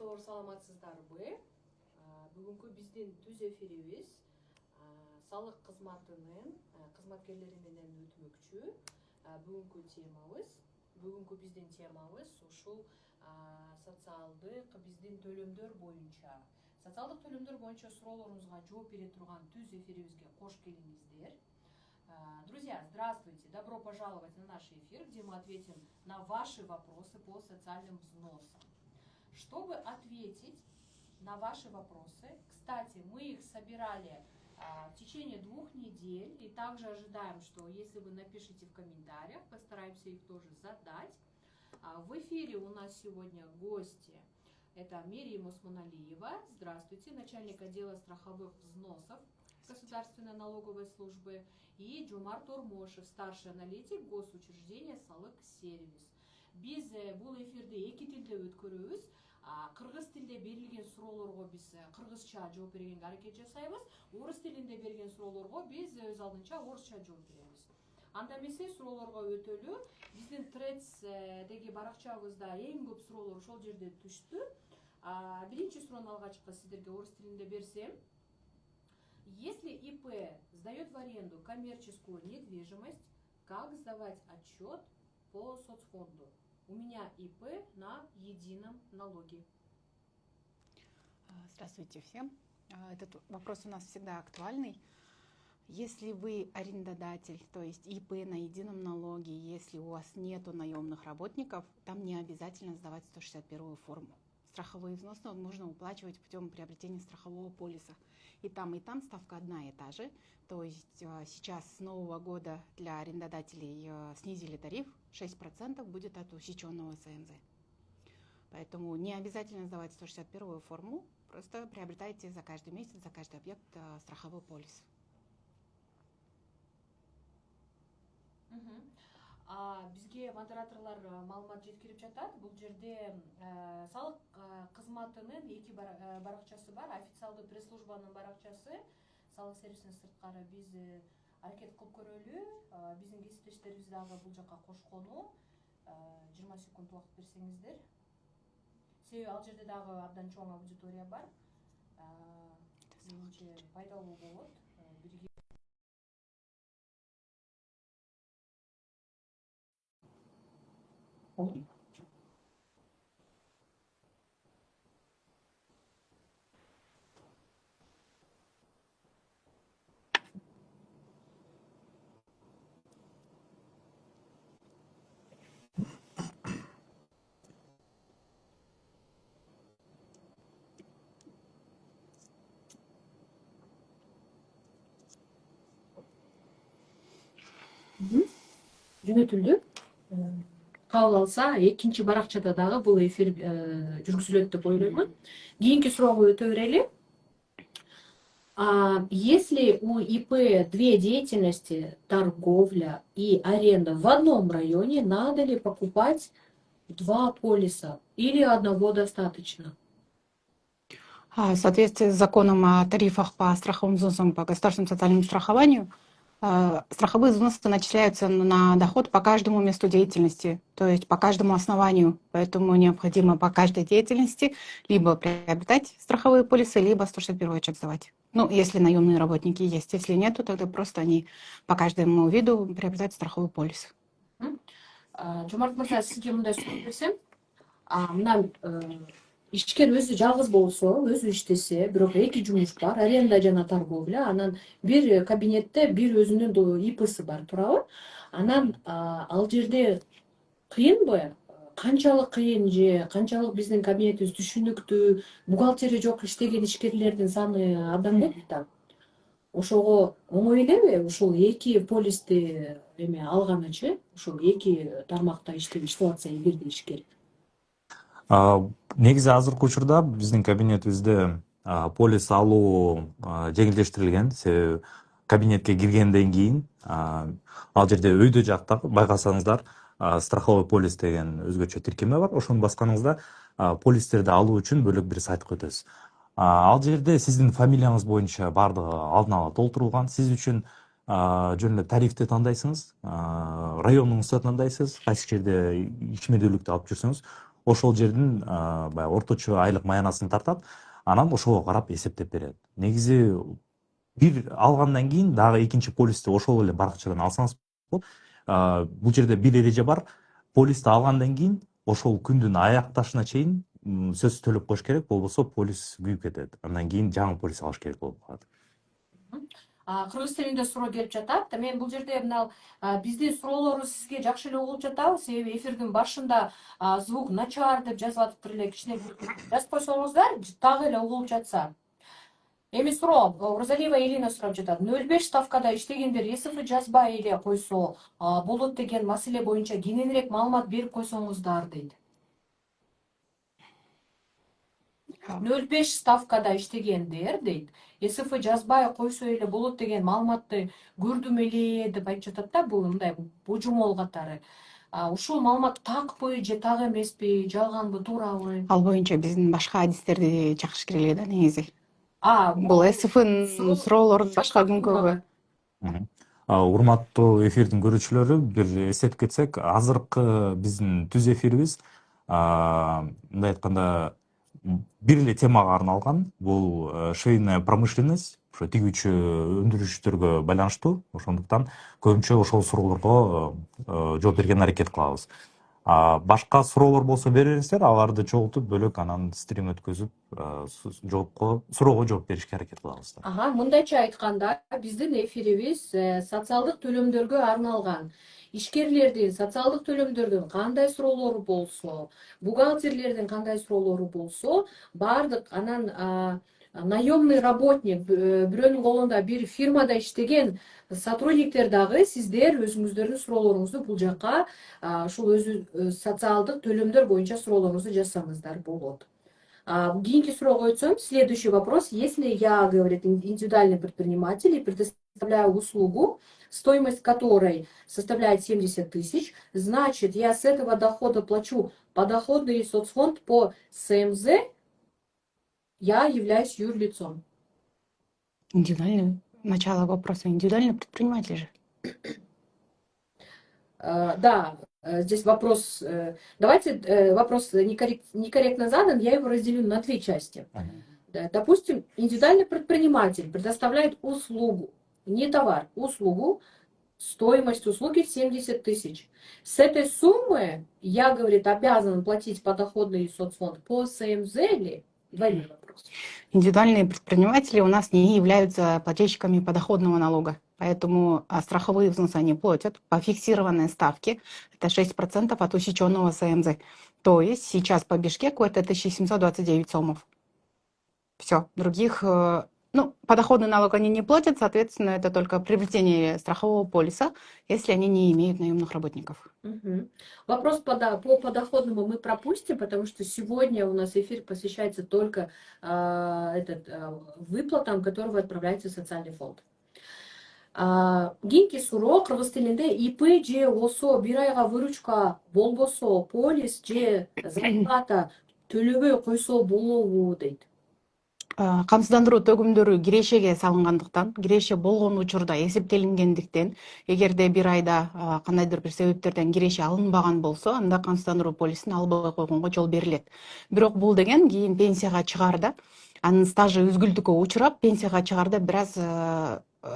Тоғыр саламатсыздарбы. Бүгүнкү биздин түз эфирибиз салык кызматынын кызматкерлери менен өтмөкчү. Бүгүнкү биздин темабыз ушул социалдык биздин төлөмдөр боюнча. Социалдык төлөмдөр боюнча суроолоруңузга жооп бере турган түз эфирибизге кош келиңиздер. Друзья, здравствуйте! Добро пожаловать на наш эфир, где мы ответим на ваши вопросы по социальным взносам. Чтобы ответить на ваши вопросы, кстати, мы их собирали в течение 2 недель, и также ожидаем, что если вы напишите в комментариях, постараемся их тоже задать. В эфире у нас сегодня гости. Это Мерим Осмоналиева, здравствуйте, начальник отдела страховых взносов Государственной налоговой службы, и Жомарт Тормошев, старший аналитик госучреждения Салык Сервис. Биз бул эфирди 2 тилде өткөрөбүз. Кыргыз тилде берилген суроолорго биз кыргызча жооп бергенге аракет жасайбыз. Орус тилинде берген суроолорго биз өз алдынча орусча жооп беребиз. Анда эмесе суроолорго өтөлү. Биздин Threads'деги баракчабызда эң көп суроолор ошол жерде түштү. Биринчи суроону алгачкы сиздерге орус тилинде берсем. Если ИП сдает в аренду коммерческую недвижимость, как сдавать отчет по соцфонду? У меня ИП на едином налоге. Здравствуйте всем. Этот вопрос у нас всегда актуальный. Если вы арендодатель, то есть ИП на едином налоге, если у вас нету наемных работников, там не обязательно сдавать 161 форму. Страховые взносы можно уплачивать путем приобретения страхового полиса. И там ставка одна и та же. То есть сейчас с нового года для арендодателей снизили тариф, 6% будет от усеченного СНЗ. Поэтому не обязательно сдавать 161 форму, просто приобретайте за каждый месяц, за каждый объект страховой полис. Бизге модераторлар маалымат жеткирип жатат. Бул жерде салык кызматынын 2 баракчасы бар. Официалдуу пресс-службанын баракчасы, салык сервисинин сырткары биз аракет кылып көрөлү. Биздин кесиптештерибиз дагы бул жака кошкону. 20 секунд убакыт берсеңиздер. Себеби ал жерде дагы абдан чоң аудитория бар. Менимче пайдалуу болот. Жөнөтүлдү. Кабыл алса, экинчи баракчада дагы бул эфир жүргүзүлөт деп ойлоймун. Кийинки суроого өтө берели. Если у ИП 2 деятельности, торговля и аренда в одном районе, надо ли покупать 2 полиса или одного достаточно? В соответствии с законом о тарифах по страховым взносам по государственному социальному страхованию, страховые взносы начисляются на доход по каждому месту деятельности, то есть по каждому основанию. Поэтому необходимо по каждой деятельности либо приобретать страховые полисы, либо 161 чек сдавать. Ну, если наемные работники есть. Если нету, тогда просто они по каждому виду приобретают страховой полис. Жомарт мырза, сизге мындай суроо берсем, мына ишкер өзү жалгыз болсо, өзү иштесе, бирок 2 жумуш бар, аренда жана торговля, анан бир кабинетте бир өзүнүн ИПсы бар, туурабы? Анан ал жерде кыйынбы? Канчалык кыйын же канчалык биздин кабинетибиз түшүнүктүү, бухгалтерия жок иштеген ишкерлердин саны абдан көп да. Ошого оңой элеби ушул 2 полисти алганычы, ушул 2 тармакта иштеп атса бирдей ишкер? Негизи азыркы учурда биздин кабинетибизде полис алуу жеңилдештирилген. Себеби кабинетке киргенден кийин ал жерде өйдө жакта байкасаңыздар страховой полис деген өзгөчө тиркеме бар. Ошону басканыңызда полистерди алуу үчүн бөлөк бир сайтка өтөсүз. Ал жерде сиздин фамилияңыз боюнча бардыгы алдын ала толтурулган. Сиз үчүн жөн эле тарифти тандайсыңыз, районуңузду тандайсыз, кайсы жерде ичмердүүлүктү алып жүрсөңүз, ошол жердин баягы орточо айлык маянасын тартат, анан ошого карап эсептеп берет. Негизи бир алгандан кийин дагы экинчи полисти ошол эле баракчадан алсаңыз болот. Бул жерде бир эреже бар. Полисти алгандан кийин ошол күндүн аякташына чейин сөзсүз төлөп коюш керек, болбосо полис күйүп кетет. Андан кийин жаңы полис алыш керек болуп калат. Кыргыз тилинде суроо келип жатат. Мен бул жерде мына биздин суроолорубуз сизге жакшы эле угулуп жатабы? Себеби эфирдин башында звук начар деп жазып атыптыр эле, кичине жазып койсоңуздар дагы эле угулуп жатса. Эми суроо Розалиева Элина сурап жатат. 05 ставкада иштегендер ЭСФ жазбай эле койсо болот деген маселе боюнча кененирээк маалымат берип койсоңуздар дейт. 05 ставкада иштегендер дейт. ЭСФ жазбай койсо эле болот деген маалыматты көрдүм эле деп айтып жатат да, бул мындай божомол катары. Ушул маалымат такпы же так эмеспи, жалганбы, туурабы? Ал боюнча биздин башка адистерди чакырыш керек эле да негизи. Бул ЭСФнын суроолорун башка күнгө. Урматтуу эфирдин көрүүчүлөрү, бир эсептеп кетсек, азыркы биздин түз эфирибиз мындай айтканда бир эле темага арналган. Бул швейная промышленность, ошо тигүүчү өндүрүштөргө байланыштуу. Ошондуктан көбүнчө ошол суроолорго жооп берген аракет кылабыз. Башка суроолор болсо бериңиздер, аларды чогултуп бөлөк анан стрим өткөзүп суроого жооп беришке аракет кылабыз. Мындайча айтканда, биздин эфирибиз социалдык төлөмдөргө арналган. Ишкерлердин социалдык төлөмдөрдөн кандай суроолору болсо, бухгалтерлердин кандай суроолору болсо, бардык анан наемный работник, бирөөнүн колунда бир фирмада иштеген сотрудниктер дагы сиздер өзүңүздөрдүн суроолоруңузду бул жакка ушул өзү социалдык төлөмдөр боюнча суроолоруңузду жазсаңыздар болот. Кийинки суроого өтсөм, следующий вопрос. Если я, говорит, индивидуальный предприниматель и предоставляю услугу, стоимость которой составляет 70 тысяч, значит, я с этого дохода плачу подоходный соцфонд по СМЗ, я являюсь юрлицом. Индивидуальный. Начало вопроса. Индивидуальный предприниматель же. Да, здесь вопрос. Давайте вопрос некорректно задан, я его разделю на две части. Допустим, индивидуальный предприниматель предоставляет услугу, не товар, услугу, стоимость услуги 70 тысяч. С этой суммы я, говорит, обязан платить подоходный соцфонд по СМЗ или двойной вопрос? Индивидуальные предприниматели у нас не являются плательщиками подоходного налога. Поэтому страховые взносы они платят по фиксированной ставке. Это 6% от усеченного СМЗ. То есть сейчас по Бишкеку это 1729 сомов. Все. Других... подоходный налог они не платят, соответственно, это только приобретение страхового полиса, если они не имеют наемных работников. Вопрос по подоходному мы пропустим, потому что сегодня у нас эфир посвящается только выплатам, которые отправляются в социальный фонд. Кийинки суроо кыргыз тилинде ИП же ОСО бир айга выручка болбосо полис же зарплата төлөбөй койсо болобу дейт. Камсыздандыруу төгүмдөрү кирешеге салынгандыктан, киреше болгон учурда эсептелингендиктен, эгерде бир айда кандайдыр бир себептерден киреше алынбаган болсо, анда камсыздандыруу полисин албай койгонго жол берилет. Бирок бул деген кийин пенсияга чыгаарда, анын стажы үзгүлтүккө учурап, пенсияга чыгаарда бир аз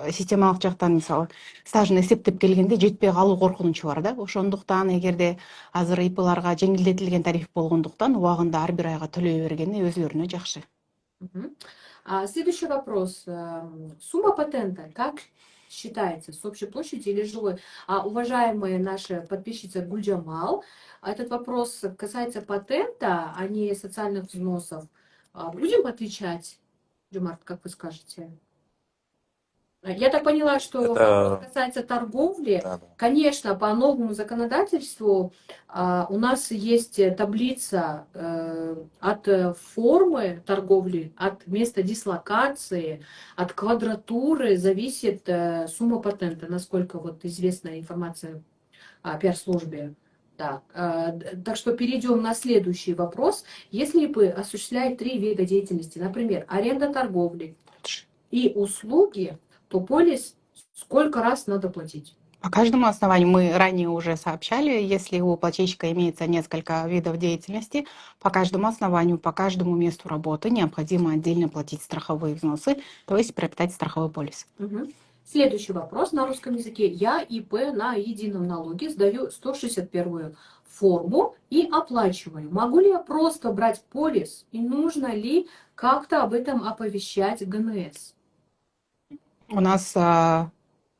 системалык жактан мисалы стажын эсептеп келгенде жетпей калуу коркунучу бар да. Ошондуктан эгерде азыр ИПларга жеңилдетилген тариф болгондуктан убагында ар бир айга төлөй бергени өзүлөрүнө жакшы. Следующий вопрос. Сумма патента как считается? С общей площадью или жилой? Уважаемая наша подписчица Гульджамал, этот вопрос касается патента, а не социальных взносов. Будем отвечать, Джумарт, как вы скажете? Я так поняла, что вопрос касается торговли. Да. Конечно, по новому законодательству у нас есть таблица от формы торговли, от места дислокации, от квадратуры зависит сумма патента, насколько вот известна информация о пиар-службе. Да. Так что перейдем на следующий вопрос. Если ИП осуществляет 3 вида деятельности, например, аренда торговли и услуги, то полис сколько раз надо платить? По каждому основанию мы ранее уже сообщали, если у плательщика имеется несколько видов деятельности, по каждому основанию, по каждому месту работы необходимо отдельно платить страховые взносы, то есть приобретать страховой полис. Мгм. Следующий вопрос на русском языке. Я ИП на едином налоге сдаю 161 форму и оплачиваю. Могу ли я просто брать полис и нужно ли как-то об этом оповещать ГНС? У нас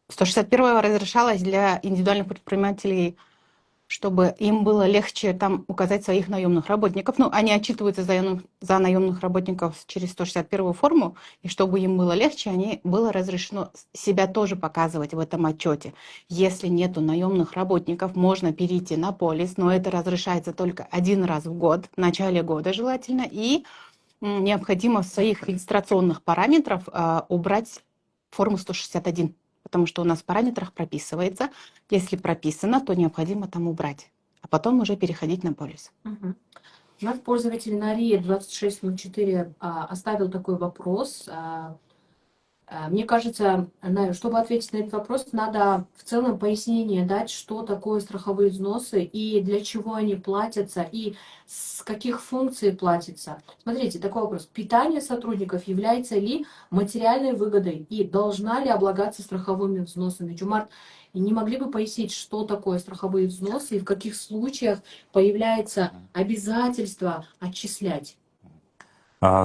161 разрешалось для индивидуальных предпринимателей, чтобы им было легче там указать своих наемных работников. Ну, они отчитываются за наемных работников через 161 форму, и чтобы им было легче, было разрешено себя тоже показывать в этом отчете. Если нету наемных работников, можно перейти на полис, но это разрешается только один раз в год, в начале года желательно, и необходимо в своих регистрационных параметров убрать форму 161, потому что у нас в параметрах прописывается, если прописано, то необходимо там убрать, а потом уже переходить на полис. Мгм. У нас пользователь Нария 2604 оставил такой вопрос. Мне кажется, чтобы ответить на этот вопрос, надо в целом пояснение дать, что такое страховые взносы и для чего они платятся, и с каких функций платятся. Смотрите, такой вопрос. Питание сотрудников является ли материальной выгодой и должна ли облагаться страховыми взносами? Джумарт, не могли бы пояснить, что такое страховые взносы и в каких случаях появляется обязательство отчислять?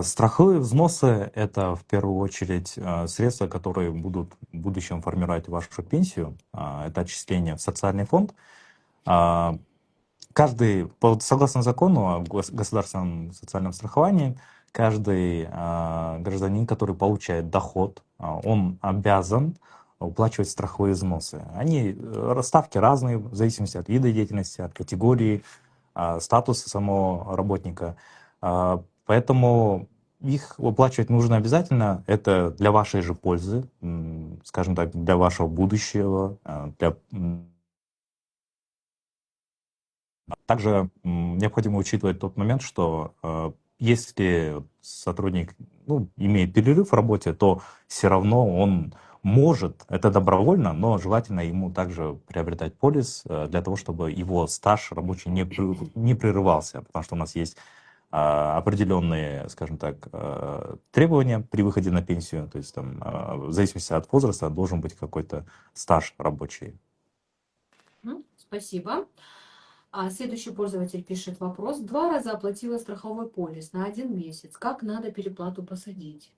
Страховые взносы — это в первую очередь средства, которые будут в будущем формировать вашу пенсию. Это отчисление в социальный фонд. А, Согласно закону о государственном социальном страховании, каждый гражданин, который получает доход, он обязан уплачивать страховые взносы. Ставки разные в зависимости от вида деятельности, от категории, статуса самого работника. Поэтому их выплачивать нужно обязательно. Это для вашей же пользы, скажем так, для вашего будущего. Также необходимо учитывать тот момент, что если сотрудник имеет перерыв в работе, то все равно он может, это добровольно, но желательно ему также приобретать полис для того, чтобы его стаж рабочий не прерывался, потому что у нас есть определенные, скажем так, требования при выходе на пенсию, то есть там, в зависимости от возраста должен быть какой-то стаж рабочий. Спасибо. Следующий пользователь пишет вопрос. 2 раза оплатила страховой полис на 1 месяц. Как надо переплату посадить?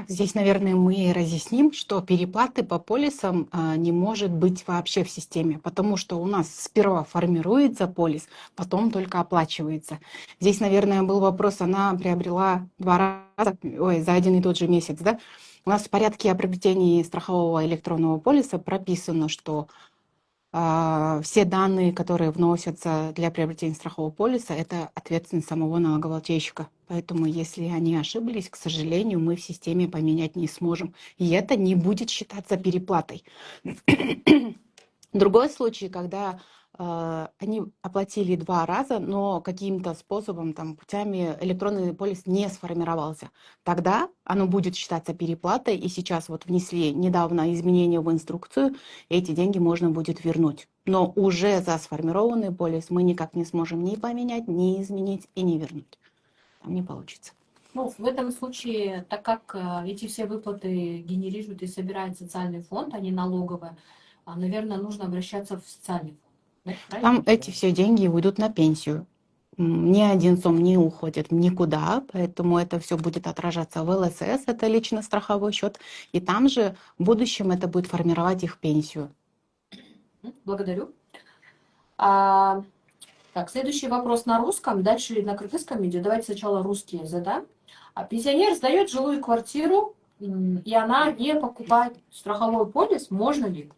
Здесь, наверное, мы разъясним, что переплаты по полисам не может быть вообще в системе, потому что у нас сперва формируется полис, потом только оплачивается. Здесь, наверное, был вопрос, она приобрела 2 раза, за один и тот же месяц, да? У нас в порядке о приобретении страхового электронного полиса прописано, что все данные, которые вносятся для приобретения страхового полиса, это ответственность самого налогоплательщика. Поэтому, если они ошиблись, к сожалению, мы в системе поменять не сможем. И это не будет считаться переплатой. Другой случай, когда они оплатили 2 раза, но каким-то способом, путями электронный полис не сформировался. Тогда оно будет считаться переплатой, и сейчас внесли недавно изменения в инструкцию, эти деньги можно будет вернуть. Но уже за сформированный полис мы никак не сможем ни поменять, ни изменить и не вернуть. Там не получится. В этом случае, так как эти все выплаты генерирует и собирает социальный фонд, а не налоговая, наверное, нужно обращаться в социальный фонд. Там эти все деньги уйдут на пенсию. Ни один сом не уходит никуда, поэтому это все будет отражаться в ЛСС, это лично страховой счет, и там же в будущем это будет формировать их пенсию. Благодарю. Следующий вопрос на русском, дальше на кыргызском идет. Давайте сначала русские задам. Пенсионер сдает жилую квартиру, и она не покупает страховой полис, можно ли?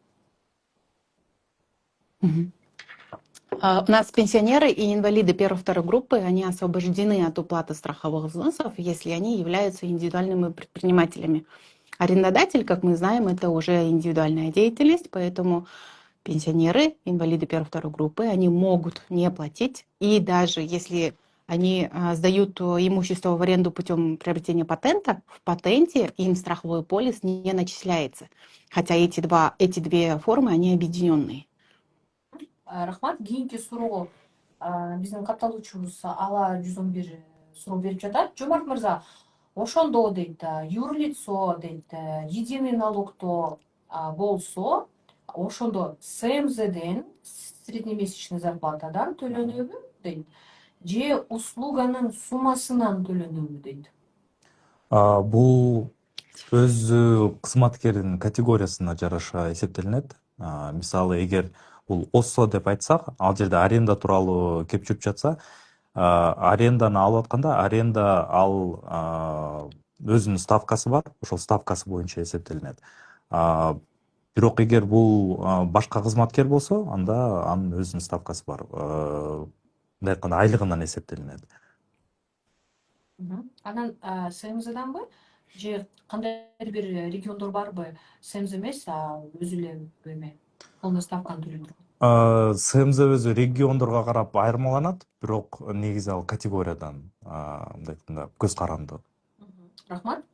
У нас пенсионеры и инвалиды первой-второй группы, они освобождены от уплаты страховых взносов, если они являются индивидуальными предпринимателями. Арендодатель, как мы знаем, это уже индивидуальная деятельность, поэтому пенсионеры, инвалиды первой-второй группы, они могут не платить. И даже если они сдают имущество в аренду путем приобретения патента, в патенте им страховой полис не начисляется. Хотя эти две формы, они объединенные. Рахмат. Кийинки суроо биздин катталуучубуз Ала 111 суроо берип жатат. Жомарт мырза, ошондо дейт, юрлицо дейт, единый налогто болсо, ошондо СМЗден, среднемесячный зарплатадан төлөнөбү дейт, же услуганын суммасынан төлөнөбү дейт. Бул өзү кызматкердин категориясына жараша эсептелинет. Мисалы, эгер бул ОССО деп айтсак, ал жерде аренда тууралуу кеп жүрүп жатса, аренданы алып атканда, аренда ал өзүнүн ставкасы бар, ошол ставкасы боюнча эсептелинет. Бирок эгер бул башка кызматкер болсо, анда анын өзүнүн ставкасы бар. Мындай айтканда айлыгынан эсептелинет. Анан СМЗданбы же кандайдыр бир региондор барбы, СМЗ эмес, өзү эле эме полный ставканы төлөндүргөн? СМЗ өзү региондорго карап айырмаланат, бирок негизи ал категориядан мындай айтканда көз каранды. Рахмат.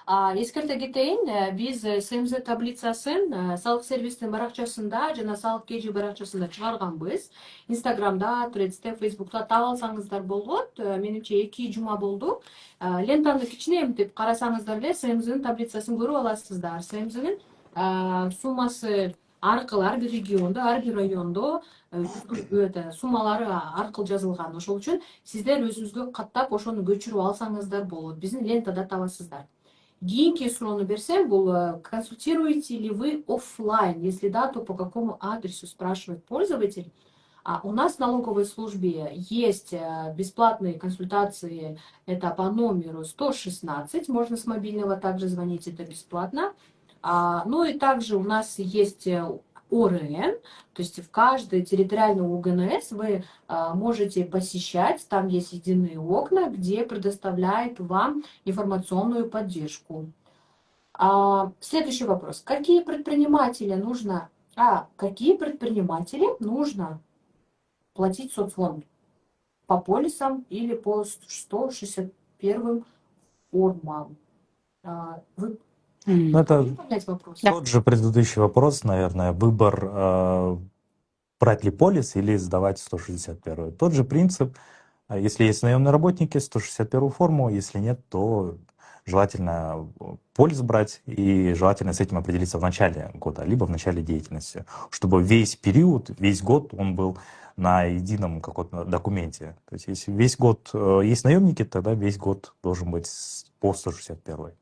Эскерте кетейин, биз СМЗ таблицасын салык сервистин баракчасында жана салык KG баракчасында чыгарганбыз. Инстаграмда, Threads'те, Фейсбукта таап алсаңыздар болот. Менимче 2 жума болду. Лентаны кичине эмтип карасаңыздар эле СМЗнын таблицасын көрүп аласыздар. СМЗнын суммасы аркылуу ар бир региондо, ар бир райондо суммалары аркылуу жазылган. Ошол үчүн сиздер өзүңүзгө каттап ошону көчүрүп алсаңыздар болот. Биздин лентада табасыздар. Кийинки суроону берсем, бул консультируете ли вы оффлайн? Если да, то по какому адресу, спрашивает пользователь. У нас в налоговой службе есть бесплатные консультации, это по номеру 116, можно с мобильного также звонить, это бесплатно. Ну и также у нас есть ОРН, то есть в каждой территориальной УГНС вы можете посещать, там есть единые окна, где предоставляет вам информационную поддержку. Следующий вопрос. Какие предприниматели нужно платить соцфонду? По полисам или по 161 формам? Вы Это понять вопрос? тот же предыдущий вопрос, наверное, выбор брать ли полис или сдавать 161. Тот же принцип. Если есть наемные работники, 161 форму, если нет, то желательно полис брать и желательно с этим определиться в начале года, либо в начале деятельности, чтобы весь период, весь год он был на едином каком-то документе. То есть если весь год есть наемники, тогда весь год должен быть по 161.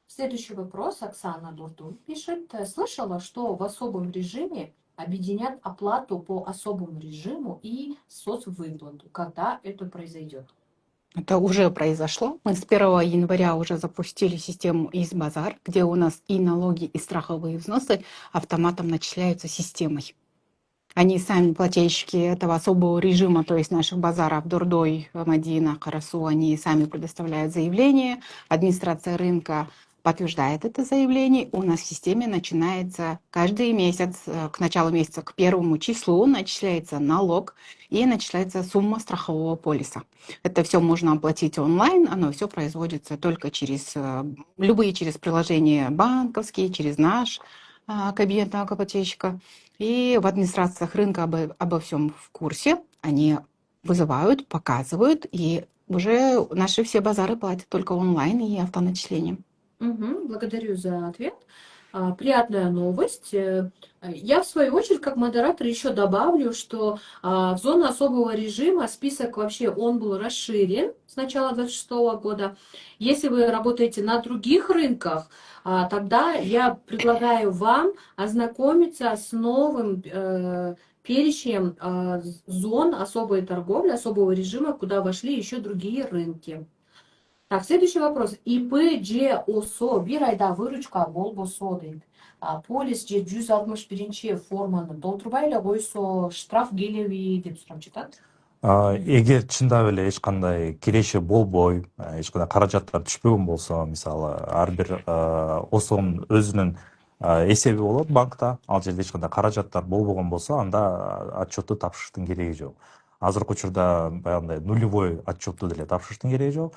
Следующий вопрос. Оксана Дурдун пишет. Слышала, что в особом режиме объединят оплату по особому режиму и соцвыплату. Когда это произойдет? Это уже произошло. Мы с 1 января уже запустили систему ИС-базар, где у нас и налоги, и страховые взносы автоматом начисляются системой. Они сами, плательщики этого особого режима, то есть наших базаров Дурдой, Мадина, Карасу, они сами предоставляют заявление, администрация рынка подтверждает это заявление. У нас в системе начинается каждый месяц, к началу месяца, к 1 числу начисляется налог и начисляется сумма страхового полиса. Это все можно оплатить онлайн, оно все производится только через приложения банковские, через наш кабинет налогоплательщика. И в администрациях рынка обо всем в курсе. Они вызывают, показывают, и уже наши все базары платят только онлайн и автоначислением. Благодарю за ответ. Приятная новость. Я, в свою очередь, как модератор еще добавлю, что в зону особого режима список вообще он был расширен с начала 2026 года. Если вы работаете на других рынках, тогда я предлагаю вам ознакомиться с новым перечнем зон особой торговли, особого режима, куда вошли еще другие рынки. Так, следующий вопрос. ИП же ОСО бир айда выручка болбосо дейт. Полис же 161 форманы толтурбай эле койсо штраф келеби деп сурап жатат. Эгер чындап эле эч кандай киреши болбой, эч кандай каражаттар түшпөгөн болсо, мисалы ар бир ОСОнун өзүнүн эсеби болот банкта, ал жерде эч кандай каражаттар болбогон болсо, анда отчетту тапшырыштын кереги жок. азыркы учурда баягындай нулевой отчетту деле тапшырыштын кереги жок.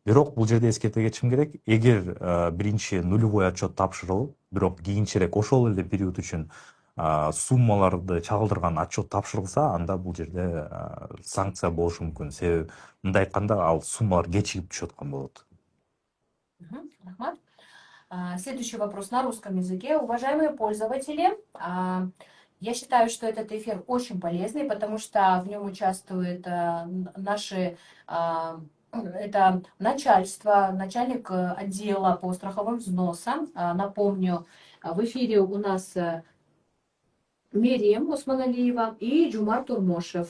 Бирок бул жерде эскерте кетишим керек, эгер биринчи нулевой отчет тапшырылып, бирок кийинчерээк ошол эле период үчүн суммаларды чагылдырган отчет тапшырылса, анда бул жерде санкция болушу мүмкүн. Себеби мындай айтканда ал суммалар кечигип түшүп аткан болот. Рахмат. Следующий вопрос на русском языке. Уважаемые пользователи, я считаю, что этот эфир очень полезный, потому что в нем участвуют это начальство, начальник отдела по страховым взносам. Напомню, в эфире у нас Мерим Усманалиева и Джумар Турмошев,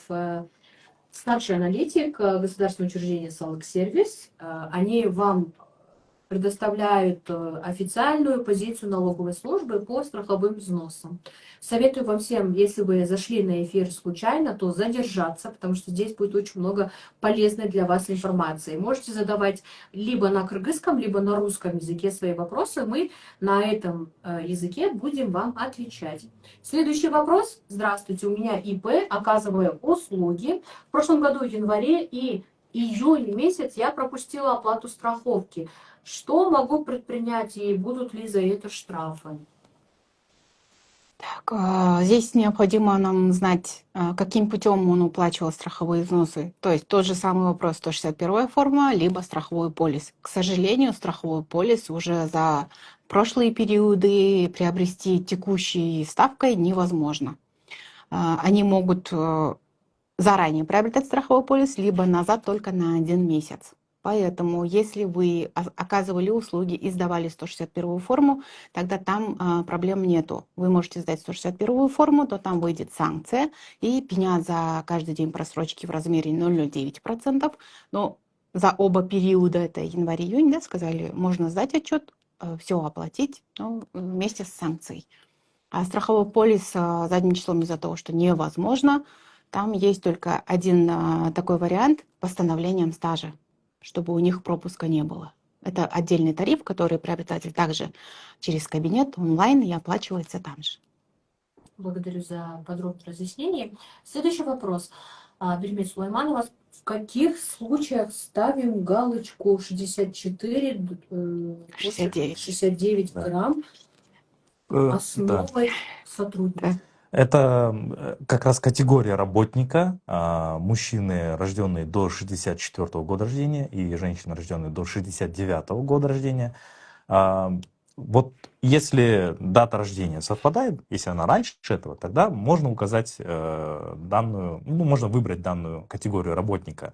старший аналитик государственного учреждения Салык-сервис. Они вам предоставляют официальную позицию налоговой службы по страховым взносам. Советую вам всем, если вы зашли на эфир случайно, то задержаться, потому что здесь будет очень много полезной для вас информации. Можете задавать либо на кыргызском, либо на русском языке свои вопросы. Мы на этом языке будем вам отвечать. Следующий вопрос. Здравствуйте, у меня ИП, оказываю услуги. В прошлом году в январе и июль месяц я пропустила оплату страховки. Что могу предпринять и будут ли за это штрафы? Так, здесь необходимо нам знать, каким путем он уплачивал страховые взносы. То есть тот же самый вопрос, 161 форма, либо страховой полис. К сожалению, страховой полис уже за прошлые периоды приобрести текущей ставкой невозможно. Они могут заранее приобретать страховой полис, либо назад только на 1 месяц. Поэтому, если вы оказывали услуги и сдавали 161 форму, тогда там проблем нету. Вы можете сдать 161 форму, то там выйдет санкция и пеня за каждый день просрочки в размере 0,09%. Но за оба периода, это январь-июнь, да, сказали, можно сдать отчет, все оплатить, но вместе с санкцией. А страховой полис задним числом из-за того, что невозможно, там есть только один такой вариант – постановлением стажа, чтобы у них пропуска не было. Это отдельный тариф, который приобретатель также через кабинет онлайн и оплачивается там же. Благодарю за подробное разъяснение. Следующий вопрос. Бельмет Сулайманова. В каких случаях ставим галочку 64, 69 грамм основой сотрудника? Это как раз категория работника, мужчины, рожденные до 64 года рождения, и женщины, рожденные до 69 года рождения. Вот если дата рождения совпадает, если она раньше этого, тогда можно указать данную, можно выбрать данную категорию работника.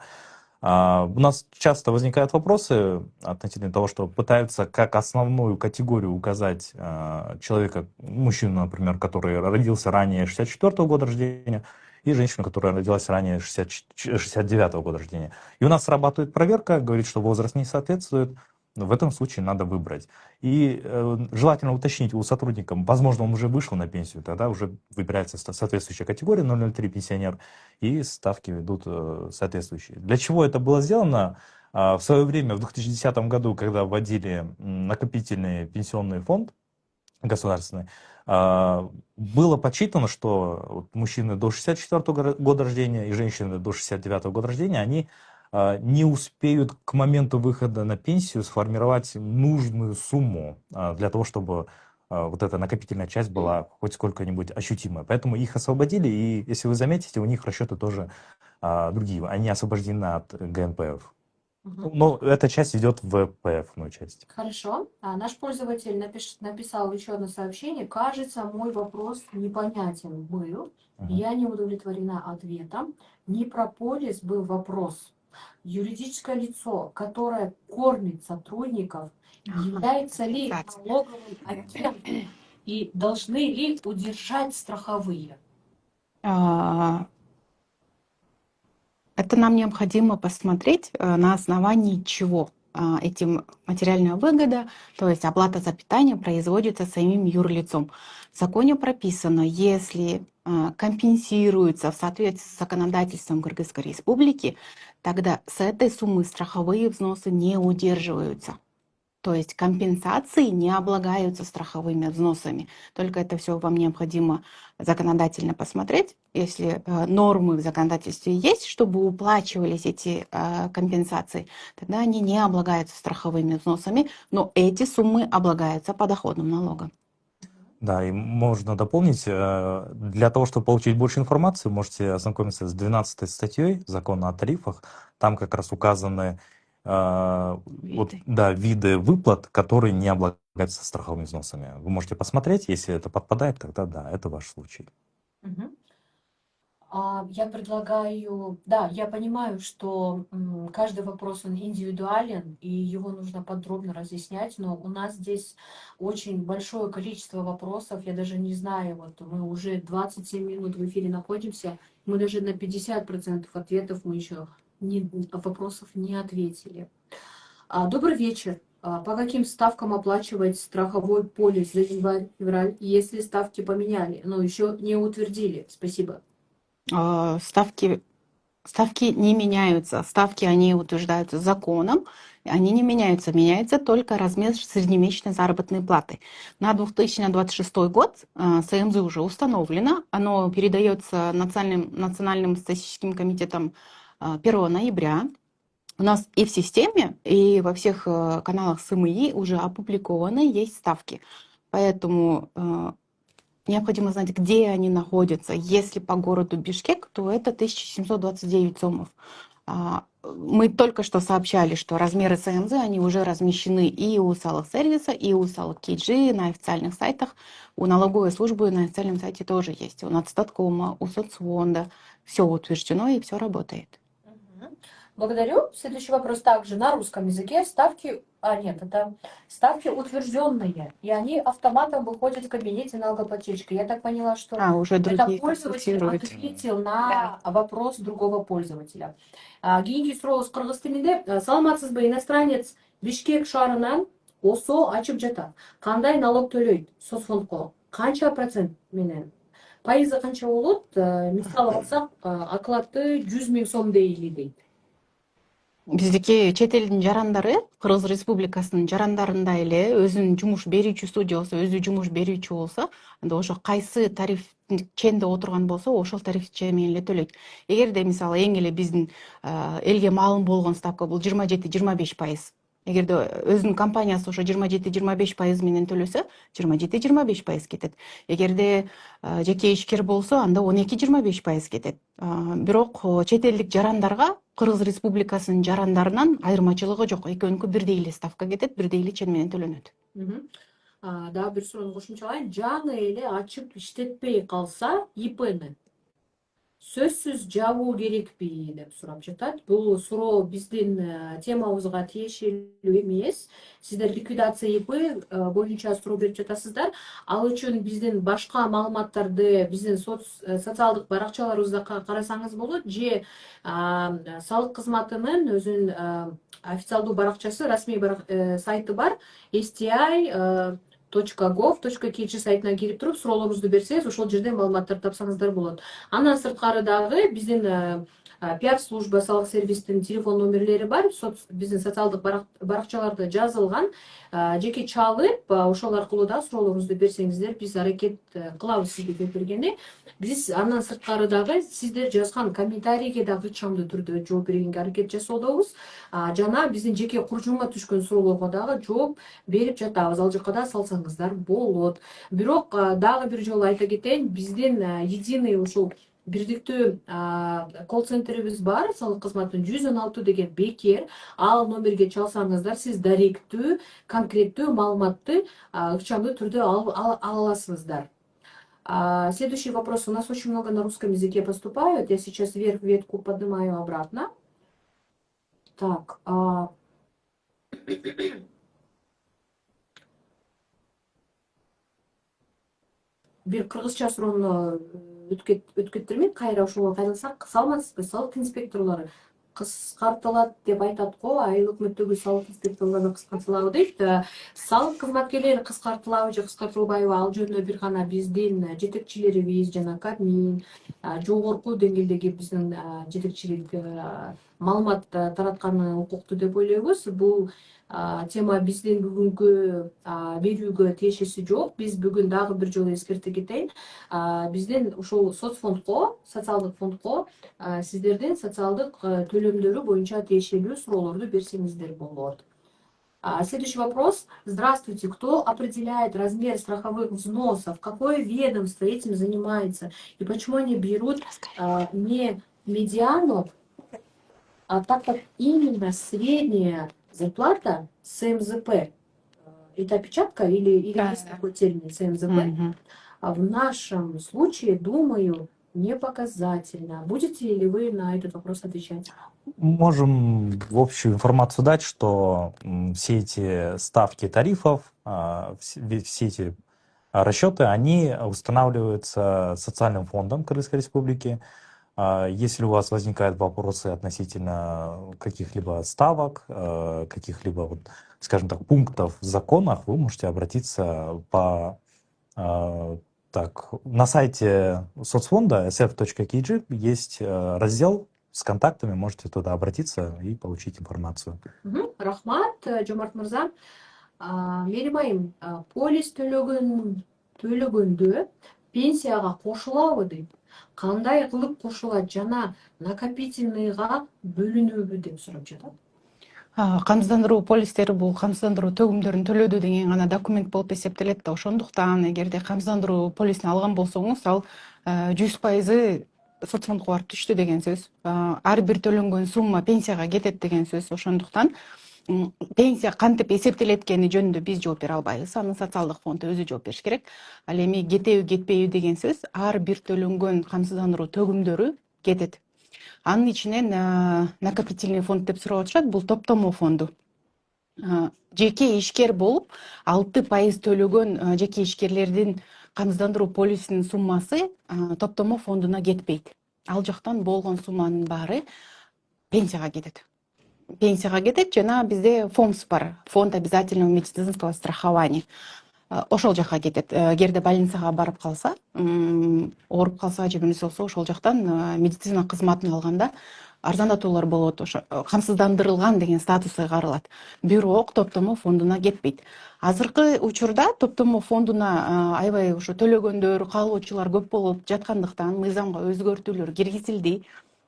У нас часто возникают вопросы относительно того, что пытаются как основную категорию указать человека, мужчину, например, который родился ранее 64 года рождения, и женщину, которая родилась ранее 69 года рождения. И у нас срабатывает проверка, говорит, что возраст не соответствует. В этом случае надо выбрать. И желательно уточнить у сотрудника, возможно, он уже вышел на пенсию, тогда уже выбирается соответствующая категория 003 пенсионер, и ставки идут соответствующие. Для чего это было сделано? В свое время, в 2010 году, когда вводили накопительный пенсионный фонд государственный, было подсчитано, что мужчины до 64 года рождения и женщины до 69 года рождения, они не успеют к моменту выхода на пенсию сформировать нужную сумму для того, чтобы вот эта накопительная часть была хоть сколько-нибудь ощутимая. Поэтому их освободили, и если вы заметите, у них расчеты тоже другие, они освобождены от ГНПФ. Но эта часть идет в ПФ-ную часть. Хорошо. Наш пользователь написал еще одно сообщение. Кажется, мой вопрос непонятен был. Я не удовлетворена ответом. Не про полис был вопрос. Юридическое лицо, которое кормит сотрудников, является ли налоговым агентом и должны ли удержать страховые? Это нам необходимо посмотреть, на основании чего эти материальная выгода, то есть оплата за питание, производится самим юрлицом. В законе прописано, если компенсируется в соответствии с законодательством Кыргызской Республики, тогда с этой суммы страховые взносы не удерживаются. То есть компенсации не облагаются страховыми взносами. Только это все вам необходимо законодательно посмотреть. Если нормы в законодательстве есть, чтобы уплачивались эти компенсации, тогда они не облагаются страховыми взносами, но эти суммы облагаются подоходным налогом. Да, и можно дополнить, для того, чтобы получить больше информации, можете ознакомиться с 12 статьей Закона о тарифах. Там как раз указаны виды выплат, которые не облагаются страховыми взносами. Вы можете посмотреть, если это подпадает, тогда да, это ваш случай. Я предлагаю, да, я понимаю, что каждый вопрос он индивидуален, и его нужно подробно разъяснять, но у нас здесь очень большое количество вопросов, я даже не знаю, вот мы уже 27 минут в эфире находимся, мы даже на 50% ответов мы еще вопросов не ответили. Добрый вечер. По каким ставкам оплачивать страховой полис за январь-февраль, если ставки поменяли, но еще не утвердили? Спасибо. Ставки не меняются. Ставки, они утверждаются законом, они не меняются. Меняется только размер среднемесячной заработной платы. На 2026 год СМЗ уже установлено. Оно передается Национальным статистическим комитетом 1 ноября. У нас и в системе, и во всех каналах СМИ уже опубликованы есть ставки. Поэтому необходимо знать, где они находятся. Если по городу Бишкек, то это 1729 сомов. Мы только что сообщали, что размеры СМЗ, они уже размещены и у Sалық сервиса, и у Sалық KG на официальных сайтах. У налоговой службы на официальном сайте тоже есть. У Нацстаткома, у соцфонда. Все утверждено и все работает. Благодарю. Следующий вопрос также на русском языке. Ставки утвержденные, и они автоматом выходят в кабинете налогоплательщика. Я так поняла, что уже это пользователь ответил на вопрос другого пользователя. Кейинги суроо кыргыз тилинде. Саламатсызбы, иностранец Бишкек шаарынан ОСО ачып жатат. Кандай налог төлөйт соцфондко? Канча процент менен? Пайызы канча болот? Мисалы алсак, окладты 100 000 сом дейли дейт. Биздики чет элдин жарандары Кыргыз Республикасынын жарандарында эле өзүнүн жумуш берүүчүсү же болбосо өзү жумуш берүүчү болсо, анда ошо кайсы тариф ченде отурган болсо, ошол тариф чен менен эле төлөйт. Эгерде мисалы эң эле биздин элге маалым болгон ставка бул 27-25%. Эгерде өзүнүн компаниясы ошо 27-25% менен төлөсө, 27-25% кетет. Эгерде жеке ишкер болсо, анда 12-25% кетет. Бирок чет элдик жарандарга Кыргыз Республикасынын жарандарынан айырмачылыгы жок. Экөөнүкү бирдей эле ставка кетет, бирдей эле чен менен төлөнөт. Дагы бир суроону кошумчалайын. Жаңы эле ачып иштетпей калса, ИПны сөзсүз жабуу керекпи деп сурап жатат. Бул суроо биздин темабызга тиешелүү эмес. Сиздер ликвидация ИП боюнча суроо берип жатасыздар. Ал үчүн биздин башка маалыматтарды биздин социалдык баракчаларыбызда карасаңыз болот, же салык кызматынын өзүнүн официалдуу баракчасы, расмий сайты бар. sti.gov.kg сайтына кирип туруп суроолоруңузду берсеңиз, ошол жерден маалыматтарды тапсаңыздар болот. Андан сырткары дагы биздин пиар служба салык сервистин телефон номерлери бар. Биздин социалдык баракчаларда жазылган. Жеке чалып, ошол аркылуу да суроолоруңузду берсеңиздер, биз аракет кылабыз сизге жооп бергенде. Биз андан сырткары дагы сиздер жазган комментарийге дагы ыкчамдуу түрдө жооп бергенге аракет жасоодобуз. Жана биздин жеке курчума түшкөн суроолорго дагы жооп берип жатабыз. Ал жака да салсаңыздар болот. Бирок дагы бир жолу айта кетейин, биздин единый ушул бирдиктүү колл-центрибиз бар, салык кызматынын 116 деген бекер. Ал номерге чалсаңыздар, сиз даректүү, конкреттүү маалыматты ыкчамдуу түрдө ала аласыздар. Следующий вопрос. У нас очень много на русском языке поступают. Я сейчас вверх ветку поднимаю обратно. Так. Бир кыргызча суроону өткөттүрмүн. Кайра ошого кайталасак, саламатсызбы, салык инспекторлору кыскартылат деп айтат го, айлык мөлтөгү салык инспекторлоруна кыскартылабы дейт. Салык кызматкерлери кыскартылабы же кыскартылбайбы, ал жөнүндө бир гана биздин жетекчилерибиз жана Кабмин, жогорку деңгээлдеги биздин жетекчилик маалымат таратканы укуктуу деп ойлойбуз. Бул тема биздин бүгүнкү берүүгө тиешеси жок. Биз бүгүн дагы бир жолу эскертип кетейин. Биздин ушул соцфондко, социалдык фондко сиздердин социалдык төлөмдөрү боюнча тиешелүү суроолорду берсеңиздер болот. Следующий вопрос. Здравствуйте. Кто определяет размер страховых взносов? Какое ведомство этим занимается? И почему они берут не медиану, а так как именно средняя зарплата СМЗП? Это опечатка или Да, есть да. такой термин СМЗП? Мгм. А в нашем случае, думаю, не показательно. Будете ли вы на этот вопрос отвечать? Можем в общую информацию дать, что все эти ставки тарифов, все эти расчеты, они устанавливаются социальным фондом Кыргызской Республики. Если у вас возникают вопросы относительно каких-либо ставок, каких-либо, вот, скажем так, пунктов в законах, вы можете обратиться на сайте соцфонда sf.kg есть раздел с контактами, можете туда обратиться и получить информацию. Рахмат, Жомарт мырза. Менин айым, полис төлөгөндө пенсияга кошулабы дейт. Кандай кылып кошулат жана накопительныйга бөлүнөбү деп сурап жатат. Камсыздандыруу полистери бул камсыздандыруу төгүмдөрүн төлөөдө деген гана документ болуп эсептелет да, ошондуктан эгерде камсыздандыруу полисин алган болсоңуз, ал 100% соцфондко барып түштү деген сөз. Ар бир төлөнгөн сумма пенсияга кетет деген сөз. Ошондуктан пенсия кантип эсептелеткени жөнүндө биз жооп бере албайбыз. Аны социалдык фонд өзү жооп бериш керек. Ал эми кетеби кетпейби деген сөз, ар бир төлөнгөн камсыздандыруу төгүмдөрү кетет. Анын ичинен накопительный фонд деп сурап атышат. Бул топтомо фонду. Жеке ишкер болуп 6% төлөгөн жеке ишкерлердин камсыздандыруу полисинин суммасы топтомо фондуна кетпейт. Ал жактан болгон сумманын баары пенсияга кетет. Пенсияга кетет жана бизде ФОМС бар. Фонд обязательного медицинского страхования. Ошол жака кетет. Эгерде больницага барып калса, ооруп калса же эмнеси болсо, ошол жактан медицина кызматын алганда арзандатуулар болот. Ошо камсыздандырылган деген статусу кайрылат. Бирок топтомо фондуна кетпейт. Азыркы учурда топтомо фондуна аябай ошо төлөгөндөр, каалоочулар көп болуп жаткандыктан мыйзамга өзгөртүүлөр киргизилди.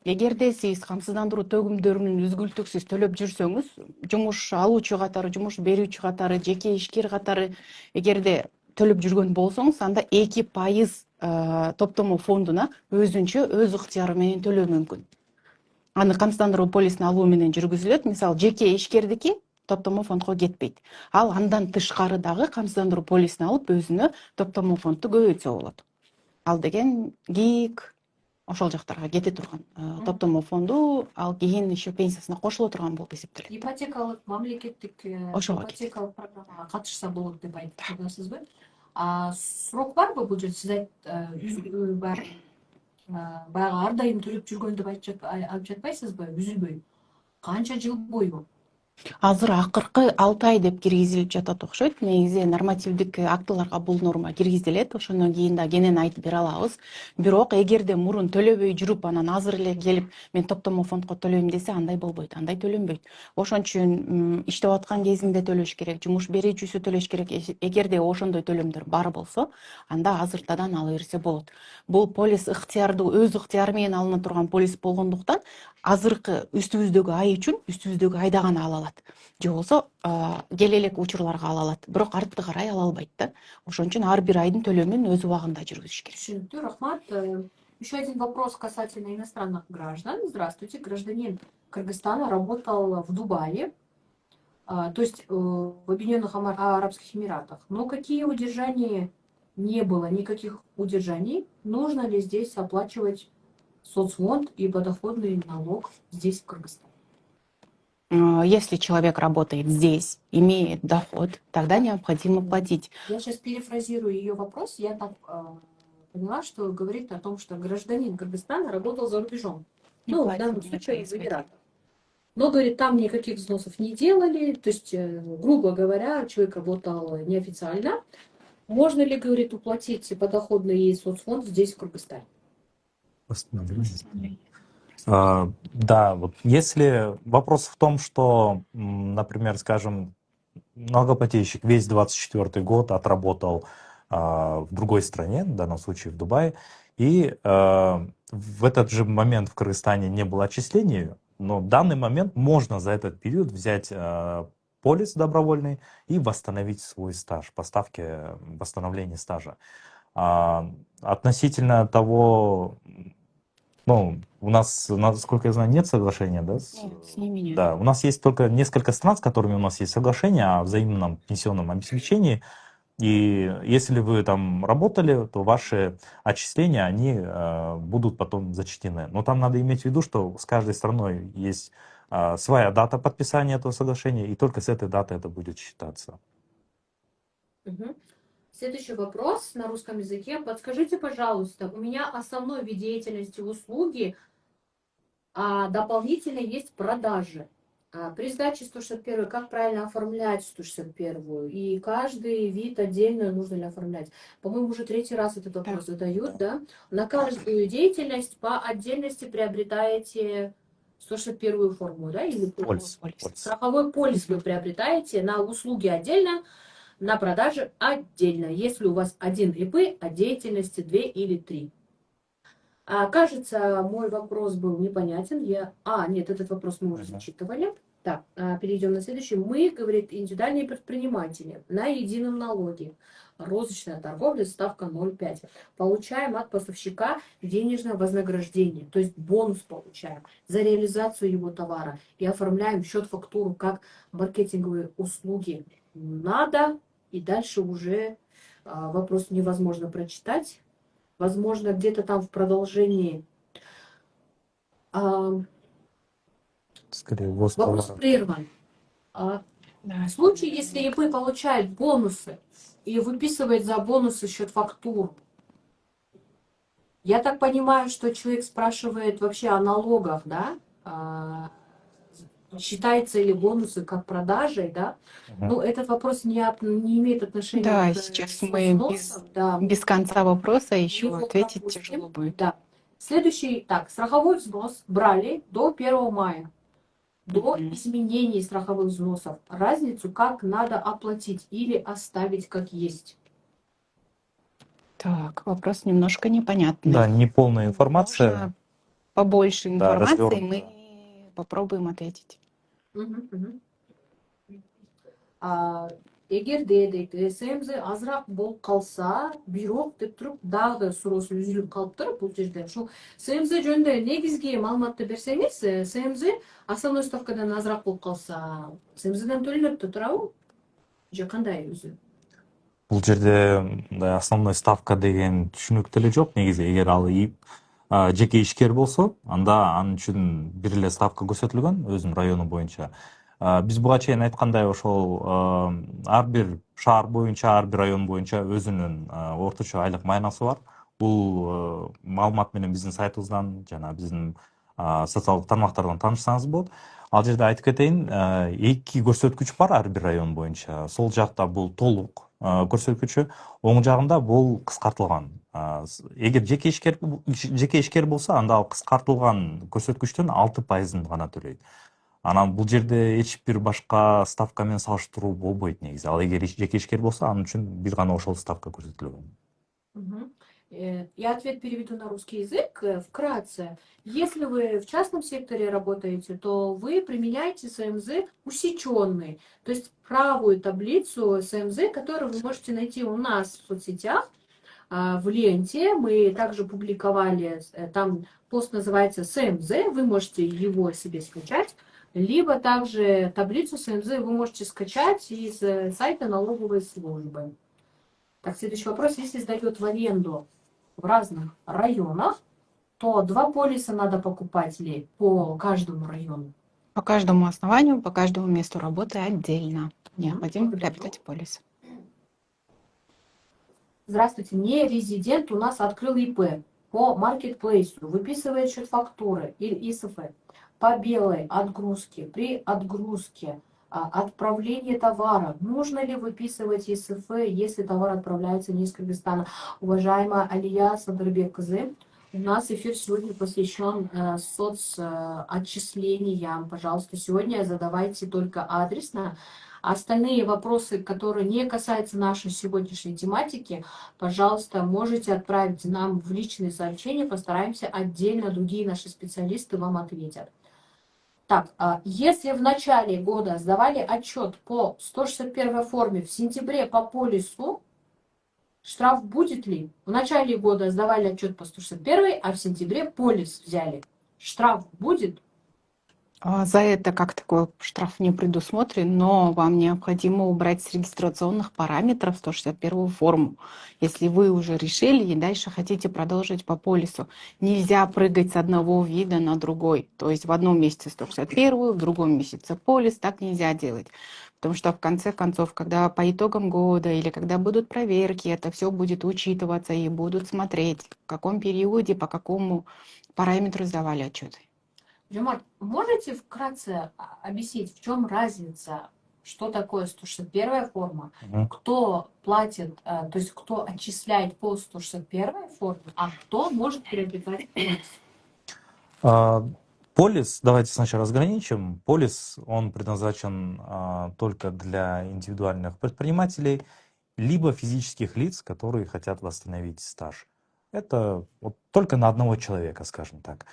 Эгерде сиз камсыздандыруу төгүмдөрүн үзгүлтүксүз төлөп жүрсөңүз, жумуш алуучу катары, жумуш берүүчү катары, жеке ишкер катары эгерде төлөп жүргөн болсоңуз, анда 2% топтомо фондуна өзүнчө өз ыктыяры менен төлөө мүмкүн. Аны камсыздандыруу полисин алуу менен жүргүзүлөт. Мисалы, жеке ишкердики топтомо фондко кетпейт. Ал андан тышкары дагы камсыздандыруу полисин алып өзүнө топтомо фондду көбөйтсө болот. Ал деген ГИК ошол жактарга кете турган топтомо фонду, ал кийин еще пенсиясына кошуло турган болуп эсептелет. Ипотекалык мамлекеттик ипотекалык программага катышса болот деп айтып жатасызбы? Сурок барбы бул жерде? Сиз баягы ар дайым төлөп жүргөн деп айтып жатпайсызбы? Үзүлбөй. Канча жыл бою? Азыр акыркы 6 ай деп киргизилип жатат окшойт. Негизи нормативдик актыларга бул норма киргизилет. Ошондон кийин да кенен айтып бере алабыз. Бирок эгерде мурун төлөбөй жүрүп, анан азыр эле келип мен топтомо фондко төлөйм десе, андай болбойт, андай төлөнбөйт. Ошон үчүн иштеп аткан кезинде төлөш керек, жумуш берүүчүсү төлөш керек. Эгерде ошондой төлөмдөр бар болсо, анда азыртадан ала берсе болот. Бул полис ыктыярдуу өз ыктыяры менен алына турган полис болгондуктан азыркы үстүбүздөгү ай үчүн үстүбүздөгү айда гана ала алат. Же болсо келе элек учурларга ала алат. Бирок артты карай ала албайт да. Ошон үчүн ар бир айдын төлөмүн өз убагында жүргүзүш керек. Түшүнүктүү, рахмат. Еще один вопрос касательно иностранных граждан. Здравствуйте, гражданин Кыргызстана работал в Дубае, то есть в Объединенных Арабских Эмиратах. Но какие удержания не было, никаких удержаний. Нужно ли здесь оплачивать соцфонд и подоходный налог здесь, в Кыргызстане? Если человек работает здесь, имеет доход, тогда необходимо платить. Я сейчас перефразирую ее вопрос. Я так поняла, что говорит о том, что гражданин Кыргызстана работал за рубежом. Ну, в данном случае в Эмиратах. Но, говорит, там никаких взносов не делали. То есть, грубо говоря, человек работал неофициально. Можно ли, говорит, уплатить подоходный соцфонд здесь, в Кыргызстане? Да, вот если вопрос в том, что, например, скажем, налогоплательщик весь 24 год отработал в другой стране, в данном случае в Дубае, и в этот же момент в Кыргызстане не было отчислений, но в данный момент можно за этот период взять полис добровольный и восстановить свой стаж по ставке восстановления стажа. Относительно того, ну, у нас, насколько я знаю, нет соглашения, да? Нет, с ними нет. Да, у нас есть только несколько стран, с которыми у нас есть соглашение о взаимном пенсионном обеспечении. И если вы там работали, то ваши отчисления, они будут потом зачтены. Но там надо иметь в виду, что с каждой страной есть своя дата подписания этого соглашения, и только с этой даты это будет считаться. Мгм. Следующий вопрос на русском языке. Подскажите, пожалуйста, у меня основной вид деятельности услуги, а дополнительно есть продажи. При сдаче 161 как правильно оформлять 161? И каждый вид отдельно нужно ли оформлять? По-моему, уже третий раз этот вопрос задают, да? На каждую деятельность по отдельности приобретаете 161 форму, да? Или Полис. страховой полис вы приобретаете на услуги отдельно, на продаже отдельно, если у вас один ИП, а деятельности 2 или 3. Кажется, мой вопрос был непонятен. Нет, этот вопрос мы уже зачитывали. Так, перейдем на следующий. Мы, говорит, индивидуальные предприниматели на едином налоге. Розничная торговля, ставка 0,5. Получаем от поставщика денежное вознаграждение, то есть бонус получаем за реализацию его товара. И оформляем счет-фактуру как маркетинговые услуги. Надо, и дальше уже вопрос невозможно прочитать. Возможно, где-то там в продолжении Скорее, вопрос прерван. Да. В случае, если ИП получает бонусы и выписывает за бонусы счет-фактуру, я так понимаю, что человек спрашивает вообще о налогах, да? Считается ли бонусы как продажей, да? Ну, этот вопрос не имеет отношения Да, к сейчас мы взносам, да. без конца вопроса еще Его ответить пропустим. тяжело будет. Да. Следующий, так, страховой взнос брали до 1 мая. До изменений страховых взносов. Разницу как надо оплатить или оставить как есть. Так, вопрос немножко непонятный. Да, неполная информация. Можно побольше Да, информации, развернуто. мы попробуем ответить. Эгерде дейді СМЗ азырақ болып қалса, бирок деп тұрып дагы суроосу үзүлүп калыптыр бул жерде. Ушул СМЗ жөнүндө негизги маалыматты берсеңиз, СМЗ основной ставкадан азыраак болуп калса, СМЗден төлөнөт да туурабы? Же кандай өзү? Бул жерде мындай основной ставка деген түшүнүктүү эле жок негизи. Эгер ал жеке ишкер болсо, анда анын үчүн бир эле ставка көрсөтүлгөн өзүнүн району боюнча. Биз буга чейин айткандай ошол ар бир шаар боюнча, ар бир район боюнча өзүнүн орточо айлык майнасы бар. Бул маалымат менен биздин сайтыбыздан жана биздин социалдык тармактардан таанышсаңыз болот. Ал жерде айтып кетейин, 2 көрсөткүч бар ар бир район боюнча. Сол жакта бул толук көрсөткүчү, оң жагында бул кыскартылган. Эгер жеке ишкер болсо, анда ал кыскартылган көрсөткүчтүн 6% гана төлөйт. Анан бул жерде эч бир башка ставка менен салыштыруу болбойт негизи. Ал эгер жеке ишкер болсо, анын үчүн бир гана ошол ставка көрсөтүлгөн. Я ответ переведу на русский язык вкратце. Если вы в частном секторе работаете, то вы применяете СМЗ усеченный, то есть правую таблицу СМЗ, которую вы можете найти у нас в соцсетях, в ленте. Мы также публиковали, там пост называется СМЗ, вы можете его себе скачать, либо также таблицу СМЗ вы можете скачать из сайта налоговой службы. Так, следующий вопрос. Если сдает в аренду в разных районах, то 2 полиса надо покупать ли по каждому району? По каждому основанию, по каждому месту работы отдельно. Необходимо приобретать полис. Здравствуйте, не резидент у нас открыл ИП по маркетплейсу, выписывает счет фактуры или ИСФ по белой отгрузке, при отгрузке, отправлении товара. Нужно ли выписывать ИСФ, если товар отправляется не из Кыргызстана? Уважаемая Алия Садырбек кызы, У нас эфир сегодня посвящен соцотчислениям. Пожалуйста, сегодня задавайте только адресно. Остальные вопросы, которые не касаются нашей сегодняшней тематики, пожалуйста, можете отправить нам в личные сообщения. Постараемся отдельно, другие наши специалисты вам ответят. Так, если в начале года сдавали отчет по 161 форме в сентябре по полису, штраф будет ли? В начале года сдавали отчет по 161, а в сентябре полис взяли. Штраф будет? За это как такой штраф не предусмотрен, но вам необходимо убрать с регистрационных параметров 161 форму. Если вы уже решили и дальше хотите продолжить по полису, нельзя прыгать с одного вида на другой. То есть в одном месяце 161, в другом месяце полис, так нельзя делать. Потому что в конце концов, когда по итогам года или когда будут проверки, это все будет учитываться и будут смотреть, в каком периоде, по какому параметру сдавали отчеты. Джамар, можете вкратце объяснить, в чем разница, что такое 161 форма, кто платит, то есть кто отчисляет по 161 форме, а кто может приобретать полис? Полис, давайте сначала разграничим. Полис, он предназначен только для индивидуальных предпринимателей, либо физических лиц, которые хотят восстановить стаж. Это вот только на одного человека, скажем так.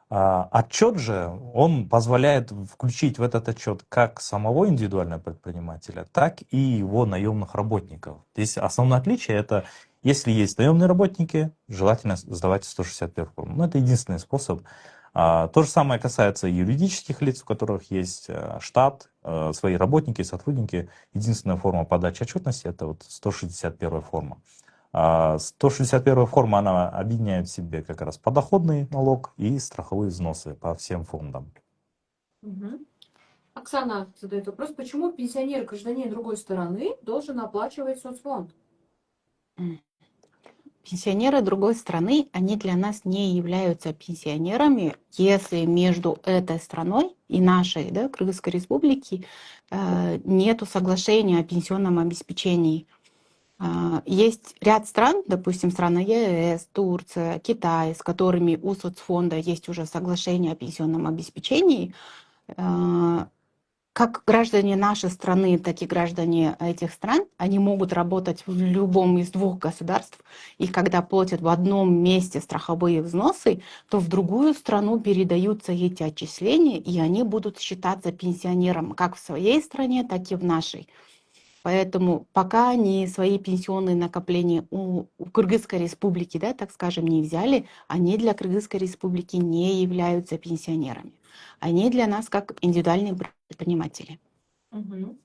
Отчет же, он позволяет включить в этот отчет как самого индивидуального предпринимателя, так и его наемных работников. Здесь основное отличие — это если есть наемные работники, желательно сдавать 161 форму. Но это единственный способ. То же самое касается и юридических лиц, у которых есть штат, свои работники, сотрудники. Единственная форма подачи отчетности — это вот 161 форма. 161 форма, она объединяет в себе как раз подоходный налог и страховые взносы по всем фондам. Угу. Оксана задает вопрос, почему пенсионер, гражданин другой стороны, должен оплачивать соцфонд? Пенсионеры другой страны, они для нас не являются пенсионерами, если между этой страной и нашей, да, Кыргызской республики, нету соглашения о пенсионном обеспечении. Есть ряд стран, допустим, страны ЕС, Турция, Китай, с которыми у соцфонда есть уже соглашение о пенсионном обеспечении. Как граждане нашей страны, так и граждане этих стран, они могут работать в любом из двух государств. И когда платят в одном месте страховые взносы, то в другую страну передаются эти отчисления, и они будут считаться пенсионером как в своей стране, так и в нашей. Поэтому пока они свои пенсионные накопления у Кыргызской республики, да, так скажем, не взяли, они для Кыргызской республики не являются пенсионерами. Они для нас как индивидуальные предприниматели. Угу.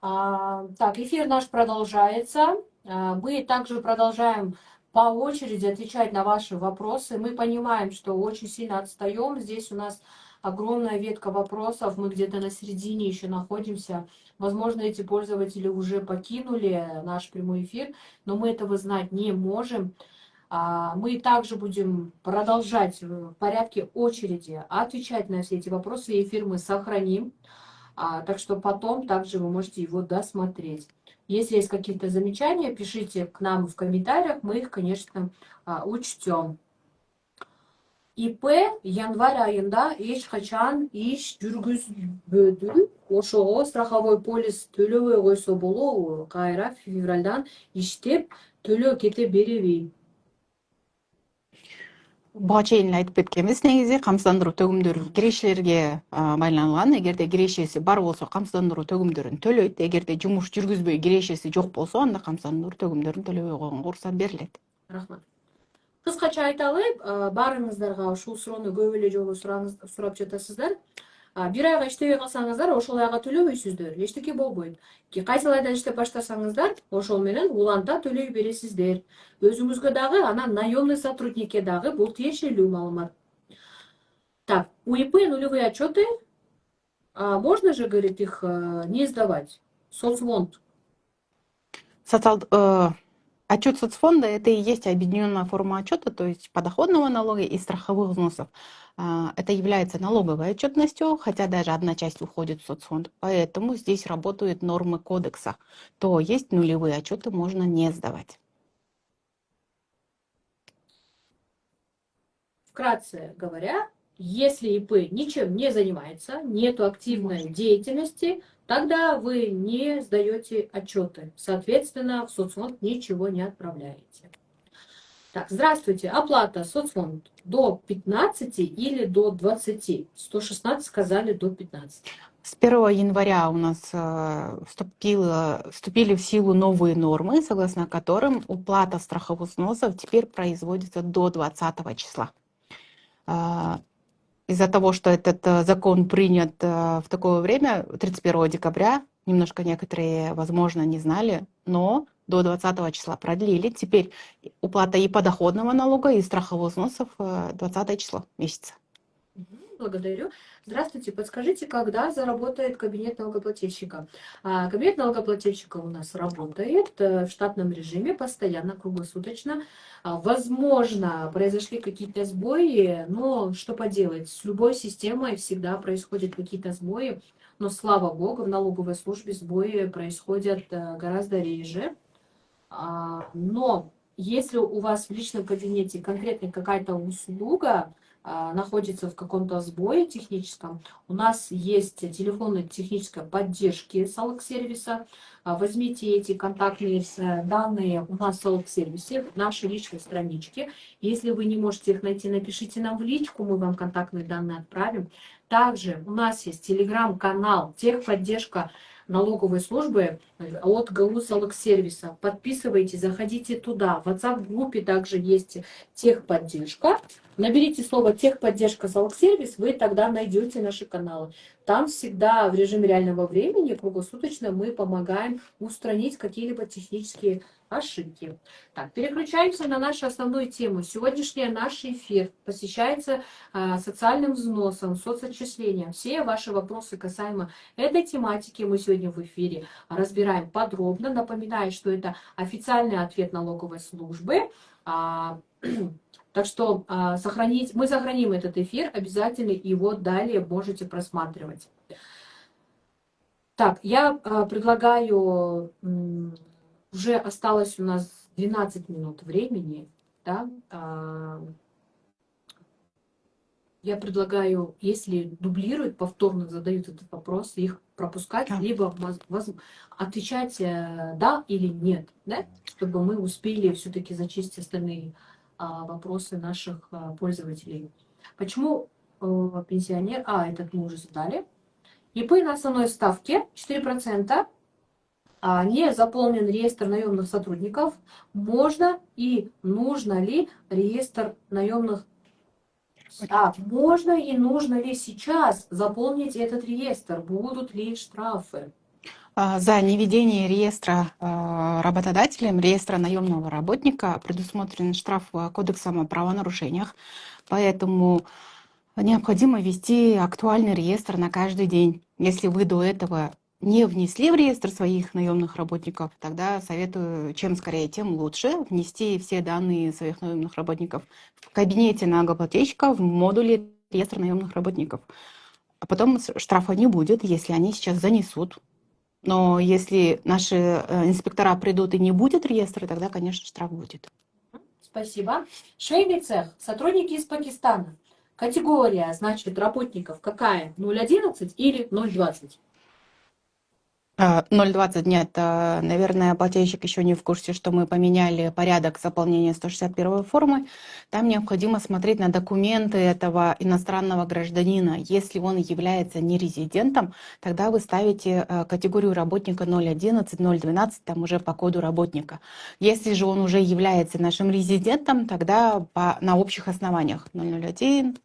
Так, эфир наш продолжается. Мы также продолжаем по очереди отвечать на ваши вопросы. Мы понимаем, что очень сильно отстаем. Здесь у нас огромная ветка вопросов. Мы где-то на середине еще находимся. Возможно, эти пользователи уже покинули наш прямой эфир, но мы этого знать не можем. Мы также будем продолжать в порядке очереди отвечать на все эти вопросы. Эфир мы сохраним. Так что потом также вы можете его досмотреть. Если есть какие-то замечания, пишите к нам в комментариях, мы их, конечно, учтем. ИП январь айында эчкачан иш жүргүзбөдү. Ошого страховой полис төлөбөй койсо болобу? Кайра февралдан иштеп төлөө кете береби? Буга чейин айтып кеткенбиз, негизи камсыздандыруу төгүмдөрү кирешелерге байланган. Эгерде кирешеси бар болсо камсыздандыруу төгүмдөрүн төлөйт. Эгерде жумуш жүргүзбөй кирешеси жок болсо, анда камсыздандыруу төгүмдөрүн төлөбөй койгонго уруксат берилет. Рахмат. Кыскача айталы, баарыңыздарга ушул суроону көп эле жолу сурап жатасыздар. Бир айга иштебей калсаңыздар, ошол айга төлөбөйсүздөр. Эчтеке болбойт. Кайсыл айдан иштеп баштасаңыздар, ошол менен уланта төлөй бересиздер. Өзүңүзгө дагы, анан наемный сотрудникке дагы бул тиешелүү маалымат. Так, УИП нулевые отчеты. Можно же, говорит, их не сдавать? Соцфонд. Отчет соцфонда — это и есть объединенная форма отчета, то есть подоходного налога и страховых взносов. Это является налоговой отчетностью, хотя даже одна часть уходит в соцфонд. Поэтому здесь работают нормы кодекса. То есть нулевые отчеты можно не сдавать. вкратце говоря, если ИП ничем не занимается, нету активной деятельности, тогда вы не сдаете отчеты. Соответственно, в соцфонд ничего не отправляете. Так, здравствуйте. Оплата соцфонд до 15 или до 20? 116 сказали до 15. С 1 января у нас вступили в силу новые нормы, согласно которым уплата страховых взносов теперь производится до 20 числа. Из-за того, что этот закон принят в такое время, 31 декабря, немножко некоторые, возможно, не знали, но до 20 числа продлили. Теперь уплата и подоходного налога, и страховых взносов 20 число месяца. Благодарю. Здравствуйте. Подскажите, когда заработает кабинет налогоплательщика? Кабинет налогоплательщика у нас работает в штатном режиме, постоянно, круглосуточно. Возможно, произошли какие-то сбои, но что поделать, с любой системой всегда происходят какие-то сбои, но, слава богу, в налоговой службе сбои происходят гораздо реже. Но если у вас в личном кабинете конкретно какая-то услуга находится в каком-то сбое техническом, у нас есть телефоны технической поддержки Салок-сервиса. Возьмите эти контактные данные у нас в Салок-сервисе, в нашей личной страничке. Если вы не можете их найти, напишите нам в личку, мы вам контактные данные отправим. Также у нас есть телеграм-канал «Техподдержка налоговой службы» от ГАУ Салок-сервиса. Подписывайтесь, заходите туда. В WhatsApp-группе также есть техподдержка. Наберите слово «Техподдержка Салок-сервис», вы тогда найдете наши каналы. Там всегда в режиме реального времени, круглосуточно, мы помогаем устранить какие-либо технические ошибки. Так, переключаемся на нашу основную тему. Сегодняшний наш эфир посвящается социальным взносам, соцотчислениям. Все ваши вопросы касаемо этой тематики мы сегодня в эфире разбираем подробно. Напоминаю, что это официальный ответ налоговой службы. Так что мы сохраним этот эфир, обязательно его далее можете просматривать. Так, я предлагаю, уже осталось у нас 12 минут времени, да? Я предлагаю, если дублируют, повторно задают этот вопрос, их пропускать, либо отвечать да или нет, да? Чтобы мы успели все-таки зачесть остальные вопросы наших пользователей. Почему пенсионер... этот мы уже задали. ИП на основной ставке 4%. Не заполнен реестр наемных сотрудников. Можно и нужно ли реестр наемных... можно и нужно ли сейчас заполнить этот реестр? Будут ли штрафы? За неведение реестра работодателем, реестра наемного работника предусмотрен штраф Кодексом о правонарушениях, поэтому необходимо вести актуальный реестр на каждый день. Если вы до этого не внесли в реестр своих наемных работников, тогда советую, чем скорее, тем лучше, внести все данные своих наемных работников в кабинете налогоплательщика в модуле реестра наемных работников. А потом штрафа не будет, если они сейчас занесут. Но если наши инспектора придут и не будет реестра, тогда, конечно, штраф будет. Спасибо. Швейный цех. Сотрудники из Пакистана. Категория, значит, работников какая? 0,11 или 0,20? 0,20 нет. Наверное, плательщик еще не в курсе, что мы поменяли порядок заполнения 161 формы. Там необходимо смотреть на документы этого иностранного гражданина. Если он является нерезидентом, тогда вы ставите категорию работника 0,11, 0,12, там уже по коду работника. Если же он уже является нашим резидентом, тогда на общих основаниях 001,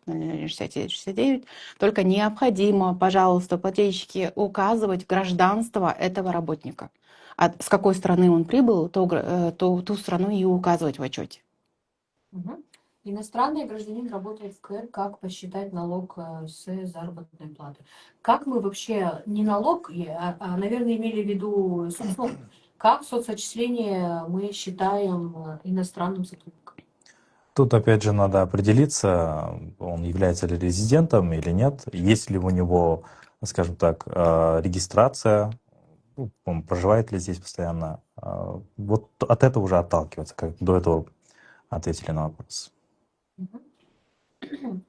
069, 69. Только необходимо, пожалуйста, плательщики указывать гражданство этого работника. С какой страны он прибыл, ту страну и указывать в отчете. Иностранный гражданин работает в КР, как посчитать налог с заработной платы? Как мы вообще, не налог, наверное, имели в виду как соцотчисление мы считаем иностранным сотрудником? Тут опять же надо определиться, он является ли резидентом или нет, есть ли у него, скажем так, регистрация, он проживает ли здесь постоянно. Вот от этого уже отталкиваться, как до этого ответили на вопрос.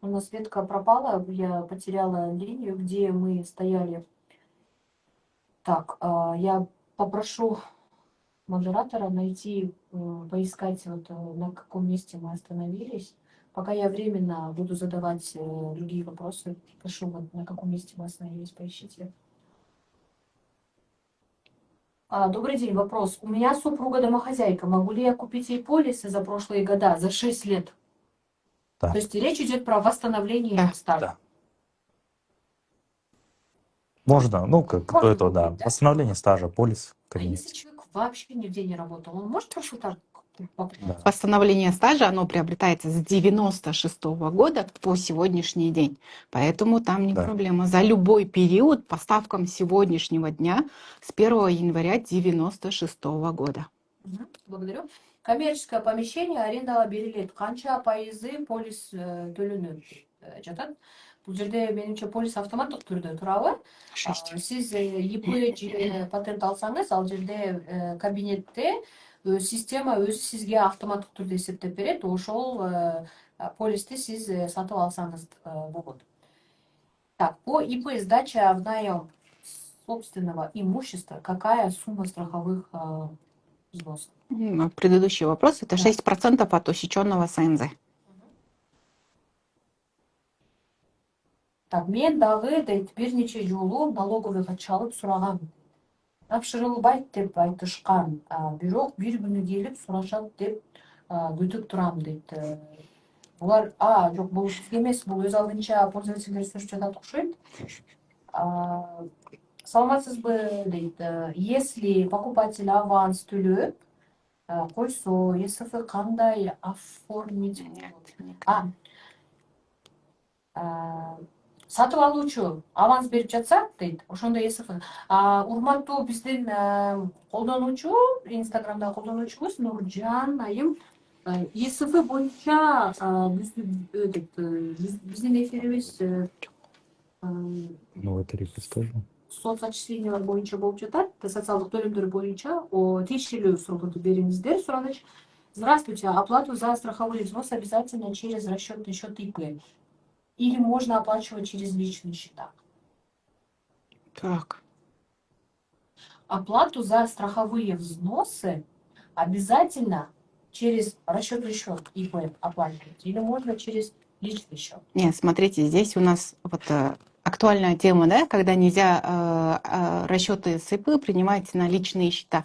У нас ветка пропала, я потеряла линию, где мы стояли. Так, я попрошу модератора найти, поискать, вот, на каком месте мы остановились. Пока я временно буду задавать другие вопросы, прошу, вот, на каком месте мы остановились, поищите. Добрый день, вопрос. У меня супруга домохозяйка. Могу ли я купить ей полисы за прошлые года, за 6 лет? Да. То есть речь идет про восстановление Да. стажа. Да. Можно, ну, как Можно это, да, купить, да? восстановление стажа, полис в А если кабинете. человек вообще нигде не работал, он может просто так покупать? Да. Восстановление стажа, оно приобретается с 96-го года по сегодняшний день. Поэтому там не Да. проблема. За любой период по ставкам сегодняшнего дня с 1 января 96-го года. Благодарю. Коммерческое помещение арендага берилет. Канча пайызы полис төлөнөт деп жатат. Бул жерде менимче полис автоматтык түрдө турабы? 6. Сиз ИП же патент алсаңыз, ал жерде кабинетте система өзү сизге автоматтык түрдө эсептеп берет. Ошол полисти сиз сатып алсаңыз болот. Так, по ИП сдача в наем собственного имущества, какая сумма страховых взносов? Предыдущий вопрос, это Да. 6% от усеченного СНЗ. Так, мен дагы дейт бир нече жолу налоговыйга чалып сурагам. Тапшырылбайт деп айтышкан. Бирок бир күнү келип сурашат деп күтүп турам дейт. Булар, жок, бул бизге эмес, бул өз алдынча пользовательдер сүрүп жатат окшойт. Саламатсызбы дейт. Если покупатель аванс төлөп койсо, ЕСФ кандай оформить болот? Сатып алуучу аванс берип жатса дейт, ошондо ЕСФ. Урматтуу биздин колдонуучу, инстаграмда колдонуучубуз Нуржан айым, ЕСФ боюнча биздин эфирибиз Ну, это скажу. соцотчислениялар боюнча болуп жатат, социалдык төлөмдөр боюнча тиешелүү суроолорду бериңиздер, сураныч. Здравствуйте, оплату за страховой взнос обязательно через расчетный счет ИП? Или можно оплачивать через личные счета? Так. Оплату за страховые взносы обязательно через расчетный счет ИП оплачивать? Или можно через личный счет? Нет, смотрите, здесь у нас вот актуальная тема, да, когда нельзя расчеты с ИП принимать на личные счета.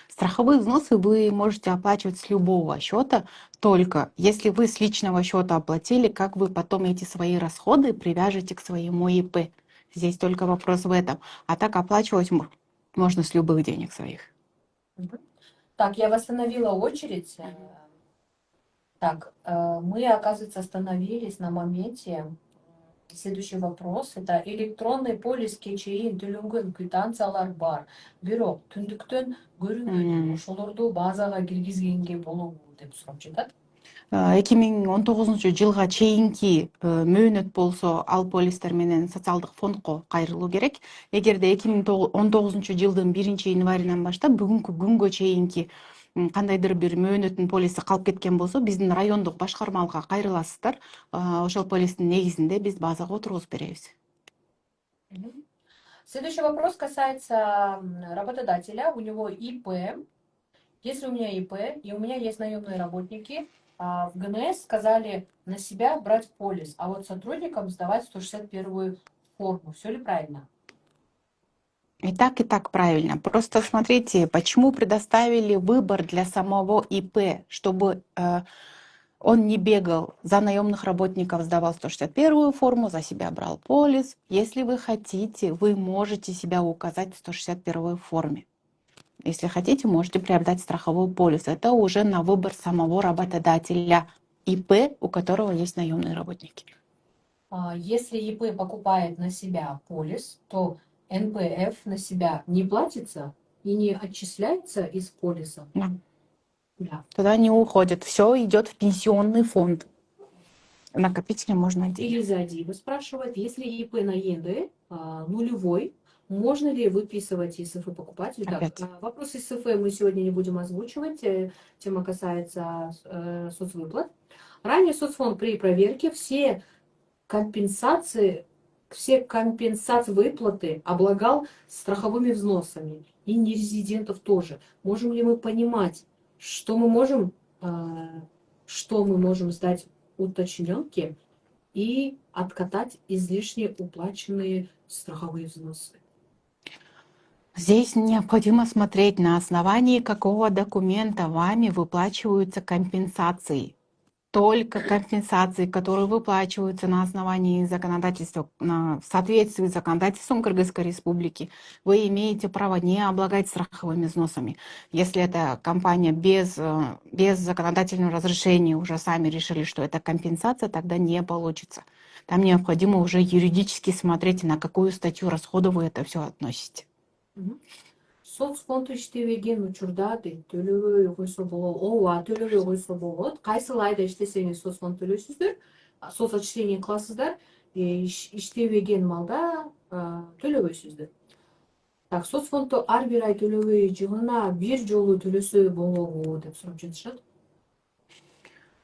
Страховые взносы вы можете оплачивать с любого счета, только если вы с личного счета оплатили, как вы потом эти свои расходы привяжете к своему ИП. Здесь только вопрос в этом. А так оплачивать можно с любых денег своих. Так, я восстановила очередь. Так, мы, оказывается, остановились на моменте. Следующий вопрос. Это электронный полис кечейин төлөнгөн квитанциялар бар. Бирок түндүктөн көрүнбөйт. Ошолорду базага киргизгенге болобу деп сурап жатат. 2019 жылга чейинки мөөнөт болсо ал полистер менен социалдык фондко кайрылуу керек. Эгерде 2019 жылдын 1-январынан баштап бүгүнкү күнгө чейинки кандайдыр бир мөөнөттүн полиси калып кеткен болсо, биздин райондук башкармалыкка кайрыласыздар. Ошол полистин негизинде биз базага отургузуп беребиз. Следующий вопрос касается работодателя. У него ИП. Если у меня ИП и у меня есть наемные работники, в ГНС сказали на себя брать полис, а вот сотрудникам сдавать 161-ю форму. Все ли правильно? И так правильно. Просто смотрите, почему предоставили выбор для самого ИП, чтобы он не бегал за наемных работников, сдавал 161-ю форму, за себя брал полис. Если вы хотите, вы можете себя указать в 161-й форме. Если хотите, можете приобретать страховой полис. Это уже на выбор самого работодателя ИП, у которого есть наемные работники. Если ИП покупает на себя полис, то НПФ на себя не платится и не отчисляется из полиса? Да. Да. Туда не уходит. Все идет в пенсионный фонд. Накопители можно отделить. Элиза Адиева спрашивает, если ИП на ЕНД нулевой, можно ли выписывать ИСФ покупателю? Опять. Вопрос ИСФ мы сегодня не будем озвучивать. Тема касается соцвыплат. Ранее соцфонд при проверке все компенсации выплаты облагал страховыми взносами. И нерезидентов тоже. Можем ли мы понимать, что мы можем, сдать уточненки и откатать излишне уплаченные страховые взносы? Здесь необходимо смотреть, на основании какого документа вами выплачиваются компенсации. Только компенсации, которые выплачиваются на основании законодательства, в соответствии с законодательством Кыргызской Республики, вы имеете право не облагать страховыми взносами. Если это компания без законодательного разрешения уже сами решили, что это компенсация, тогда не получится. Там необходимо уже юридически смотреть, на какую статью расходов вы это все относите. Соцфонд иштебеген учурда төлөбөй койсо болот. Ооба, төлөбөй койсо болот. Кайсыл айда иштесеңиз соцфонд төлөйсүздөр, соц отчисление кыласыздар. Иштебеген малда төлөбөйсүздөр. Так, соцфондду ар бир ай төлөбөй, жылына бир жолу төлөсө болобу деп сурап жатышат.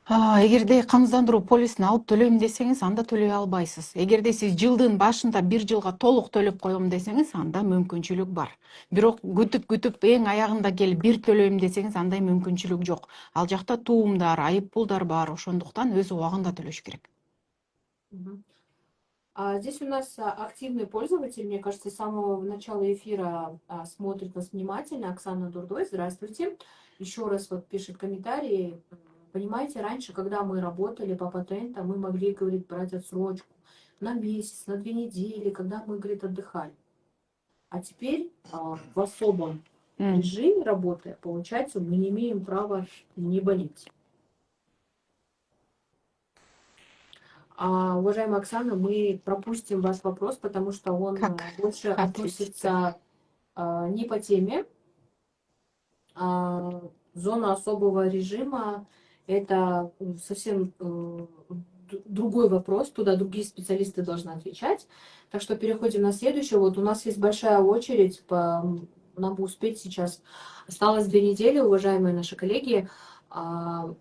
Эгерде камсыздандыруу полисин алып төлөйм десеңиз, анда төлөй албайсыз. Эгерде сиз жылдын башында бир жылга толук төлөп коем десеңиз, анда мүмкүнчүлүк бар. Бирок күтүп эң аягында келип бир төлөйм десеңиз, андай мүмкүнчүлүк жок. Ал жакта туумдар, айыппулдар бар, ошондуктан өз убагында төлөш керек. Здесь у нас активный пользователь, мне кажется, с самого начала эфира смотрит нас внимательно. Оксана Дурдой, здравствуйте. Еще раз вот пишет комментарии. Понимаете, раньше, когда мы работали по патентам, мы могли, говорит, брать отсрочку на месяц, на 2 недели, когда мы, говорит, отдыхали. А теперь в особом режиме работы, получается, мы не имеем права не болеть. Уважаемая Оксана, мы пропустим ваш вопрос, потому что он больше относится не по теме. Зона особого режима – это совсем другой вопрос, туда другие специалисты должны отвечать. Так что переходим на следующее. Вот у нас есть большая очередь, нам бы успеть сейчас. Осталось 2 недели, уважаемые наши коллеги.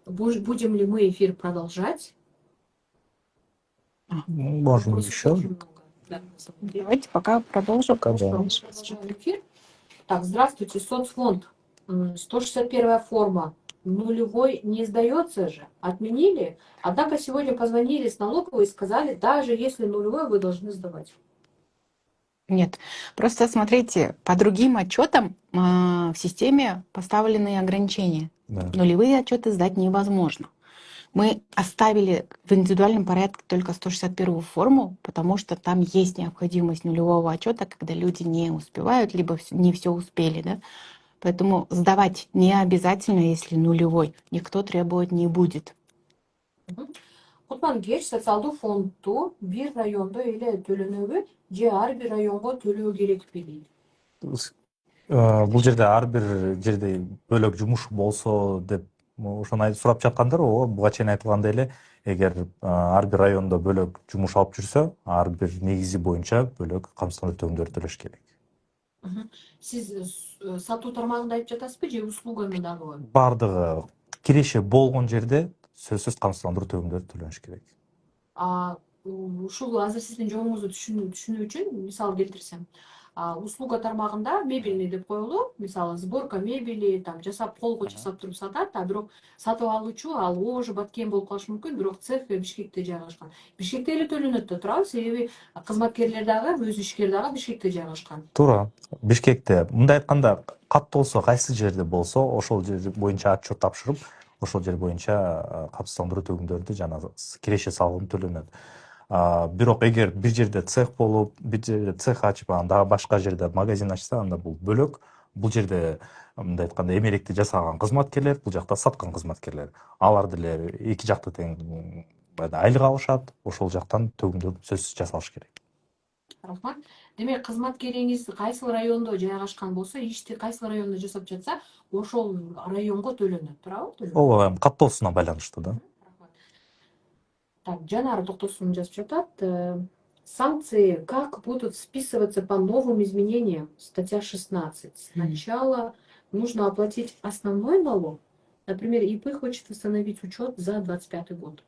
Будем ли мы эфир продолжать? Можем еще. Давайте пока продолжим. Эфир. Так, здравствуйте, соцфонд. 161 форма. Нулевой не сдается же. Отменили. Однако сегодня позвонили с налоговой и сказали, даже если нулевой, вы должны сдавать. Нет, просто смотрите, по другим отчетам в системе поставлены ограничения. Да. Нулевые отчеты сдать невозможно. Мы оставили в индивидуальном порядке только 161 форму, потому что там есть необходимость нулевого отчета, когда люди не успевают, либо не все успели, да. Поэтому сдавать не обязательно, если нулевой. Никто требовать не будет. Кутман Геш социалдуу фондду бир райондо эле төлөнөбү же ар бир районго төлөө керекпи дейт. Бул жерде ар бир жерде бөлөк жумуш болсо деп ошону сурап жаткандар. Буга чейин айтылгандай эле, эгер ар бир райондо бөлөк жумуш алып жүрсө, ар бир негизи боюнча бөлөк камсыздандыруу төлөмдөрү төлөш керек. Сиз сатуу тармагында айтып жатасызбы же услуганы дагы? Бардыгы киреше болгон жерде сөзсүз камсыздандыруу төлөмдөрү төлөнүш керек. Ушул азыр сиздин жообуңузду түшүнүү үчүн мисал келтирсем, услуга тармагында мебельный деп коелу, мисалы сборка мебели, там жасап колго жасап туруп сатат, бирок сатып алуучу ал ожу баткен болуп калышы мүмкүн, бирок цех Бишкекте жайгашкан. Бишкекте эле төлөнөт да, туурабы? Себеби кызматкерлер дагы, өз ишкер дагы Бишкекте жайгашкан. Туура. Бишкекте. Мындай айтканда, каттоосо кайсы жерде болсо, ошол жер боюнча отчет тапшырып, ошол жер боюнча камсыздандыруу төлөмдөрдү жана киреше салыгын төлөнөт. Бирок эгер бир жерде цех болуп, бир жерде цех ачып, дагы башка жерде магазин ачса, анда бул бөлөк. Бул жерде мындай айтканда эмеректи жасаган кызматкерлер, бул жакта саткан кызматкерлер. Алар деле эки жакты тең айлык алышат, ошол жактан төлөмдөрдү сөзсүз жасалыш керек. Рахмат. Демек, кызматкериңиз кайсыл райондо жайгашкан болсо, ишти кайсыл райондо жасап жатса, ошол районго төлөнөт, туурабы? Ооба, каттоосуна байланыштуу да. Так, Жанар Токтосун жазып жатат. Санкции как будут списываться по новым изменениям? Статья 16. Сначала нужно оплатить основной налог, Например, ИП хочет восстановить учет за 25 год.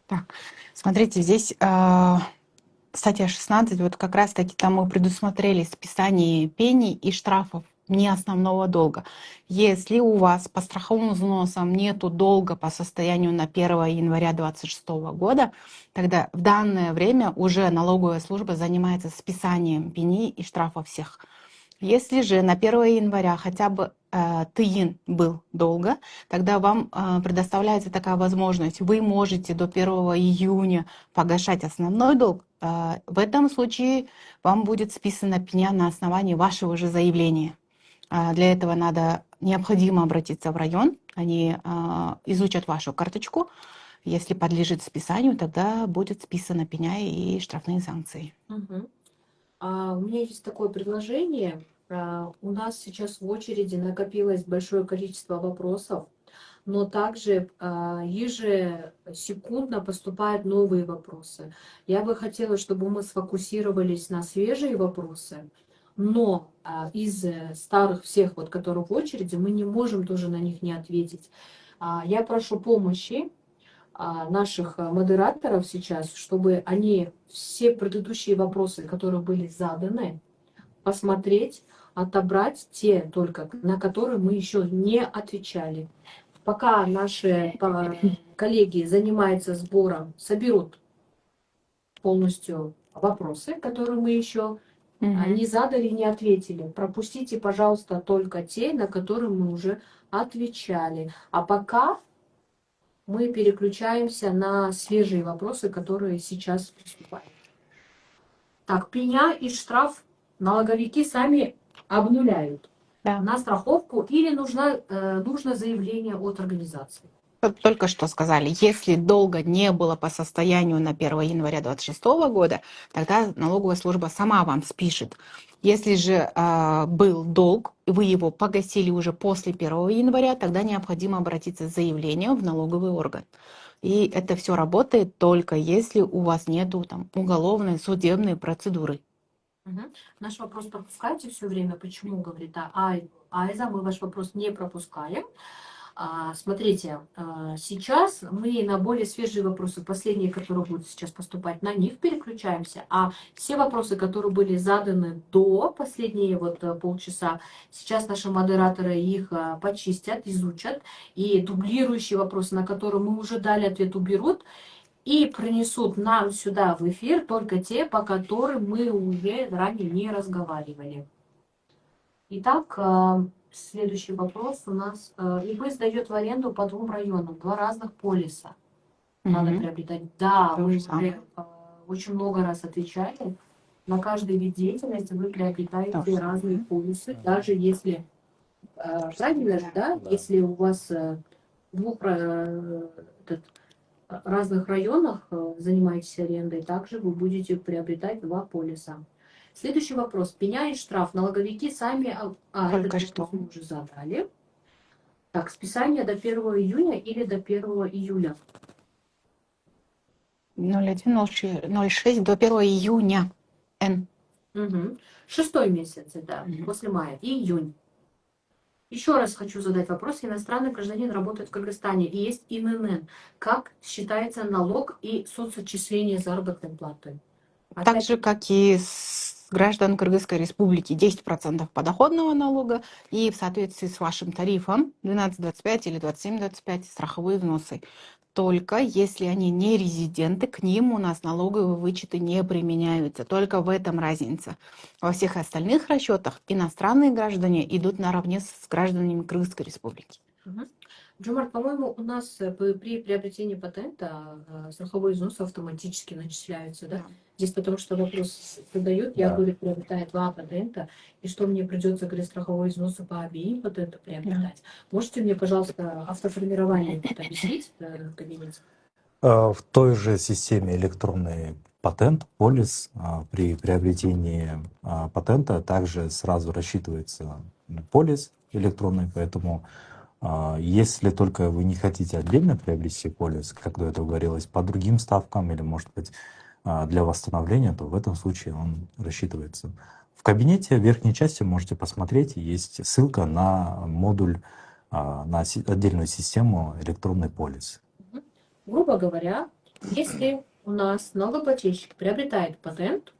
Так, смотрите, здесь статья 16, вот как раз-таки там мы предусмотрели списание пений и штрафов не основного долга. Если у вас по страховым взносам нету долга по состоянию на 1 января 2026 года, тогда в данное время уже налоговая служба занимается списанием пений и штрафов всех. Если же на 1 января хотя бы тыин был долго, тогда вам предоставляется такая возможность. Вы можете до 1 июня погашать основной долг. В этом случае вам будет списана пеня на основании вашего же заявления. Для этого необходимо обратиться в район. Они изучат вашу карточку. Если подлежит списанию, тогда будет списана пеня и штрафные санкции. Мгм. У меня есть такое предложение. У нас сейчас в очереди накопилось большое количество вопросов, но также ежесекундно поступают новые вопросы. Я бы хотела, чтобы мы сфокусировались на свежие вопросы, но из старых всех, вот, которые в очереди, мы не можем тоже на них не ответить. Я прошу помощи наших модераторов сейчас, чтобы они все предыдущие вопросы, которые были заданы, посмотреть, отобрать те только, на которые мы еще не отвечали. Пока наши коллеги занимаются сбором, соберут полностью вопросы, которые мы еще не задали, не ответили. Пропустите, пожалуйста, только те, на которые мы уже отвечали. А пока мы переключаемся на свежие вопросы, которые сейчас поступают. Так, пеня и штраф налоговики сами обнуляют на страховку или нужно заявление от организации? Только что сказали, если долга не было по состоянию на 1 января 2026 года, тогда налоговая служба сама вам спишет. Если же был долг, и вы его погасили уже после 1 января, тогда необходимо обратиться с заявлением в налоговый орган. И это все работает только если у вас нету там уголовной, судебной процедуры. Угу. Наш вопрос пропускаете все время. Почему, говорит Айза, мы ваш вопрос не пропускаем. Смотрите, сейчас мы на более свежие вопросы, последние, которые будут сейчас поступать, на них переключаемся, а все вопросы, которые были заданы до последние полчаса, сейчас наши модераторы их почистят, изучат, и дублирующие вопросы, на которые мы уже дали ответ, уберут, и принесут нам сюда в эфир только те, по которым мы уже ранее не разговаривали. Итак, следующий вопрос у нас. ИП сдает в аренду по 2 районам, 2 разных полиса. Надо приобретать. Да, мы уже очень много раз отвечали. На каждый вид деятельности вы приобретаете разные полисы, даже если, правильно же, да, если у вас в 2 разных районах занимаетесь арендой, также вы будете приобретать 2 полиса. Следующий вопрос. Пеня и штраф. Налоговики сами... Только что мы уже задали. Так, списание до 1 июня или до 1 июля? 01.06 до 1 июня. Угу. 6-й месяц, да, после мая. И июнь. Еще раз хочу задать вопрос. Иностранный гражданин работает в Кыргызстане и есть ИНН. Как считается налог и соцотчисление заработной платы? Так же, как и с граждан Кыргызской республики, 10% подоходного налога и в соответствии с вашим тарифом 12,25 или 27,25 страховые взносы. Только если они не резиденты, к ним у нас налоговые вычеты не применяются. Только в этом разница. Во всех остальных расчетах иностранные граждане идут наравне с гражданами Кыргызской республики. Джумар, по-моему, у нас при приобретении патента страховой взнос автоматически начисляются, да? Здесь потому что вопрос задают, я говорю, приобретаю 2 патента, и что мне придется, говорит, страховой взнос по обеим патентам приобретать? Можете мне, пожалуйста, автоформирование объяснить в кабинете? В той же системе электронный патент, полис, при приобретении патента также сразу рассчитывается полис электронный, поэтому если только вы не хотите отдельно приобрести полис, как до этого говорилось, по другим ставкам или, может быть, для восстановления, то в этом случае он рассчитывается. В кабинете в верхней части можете посмотреть, есть ссылка на модуль на отдельную систему электронный полис. Грубо говоря, если у нас налогоплательщик приобретает патент,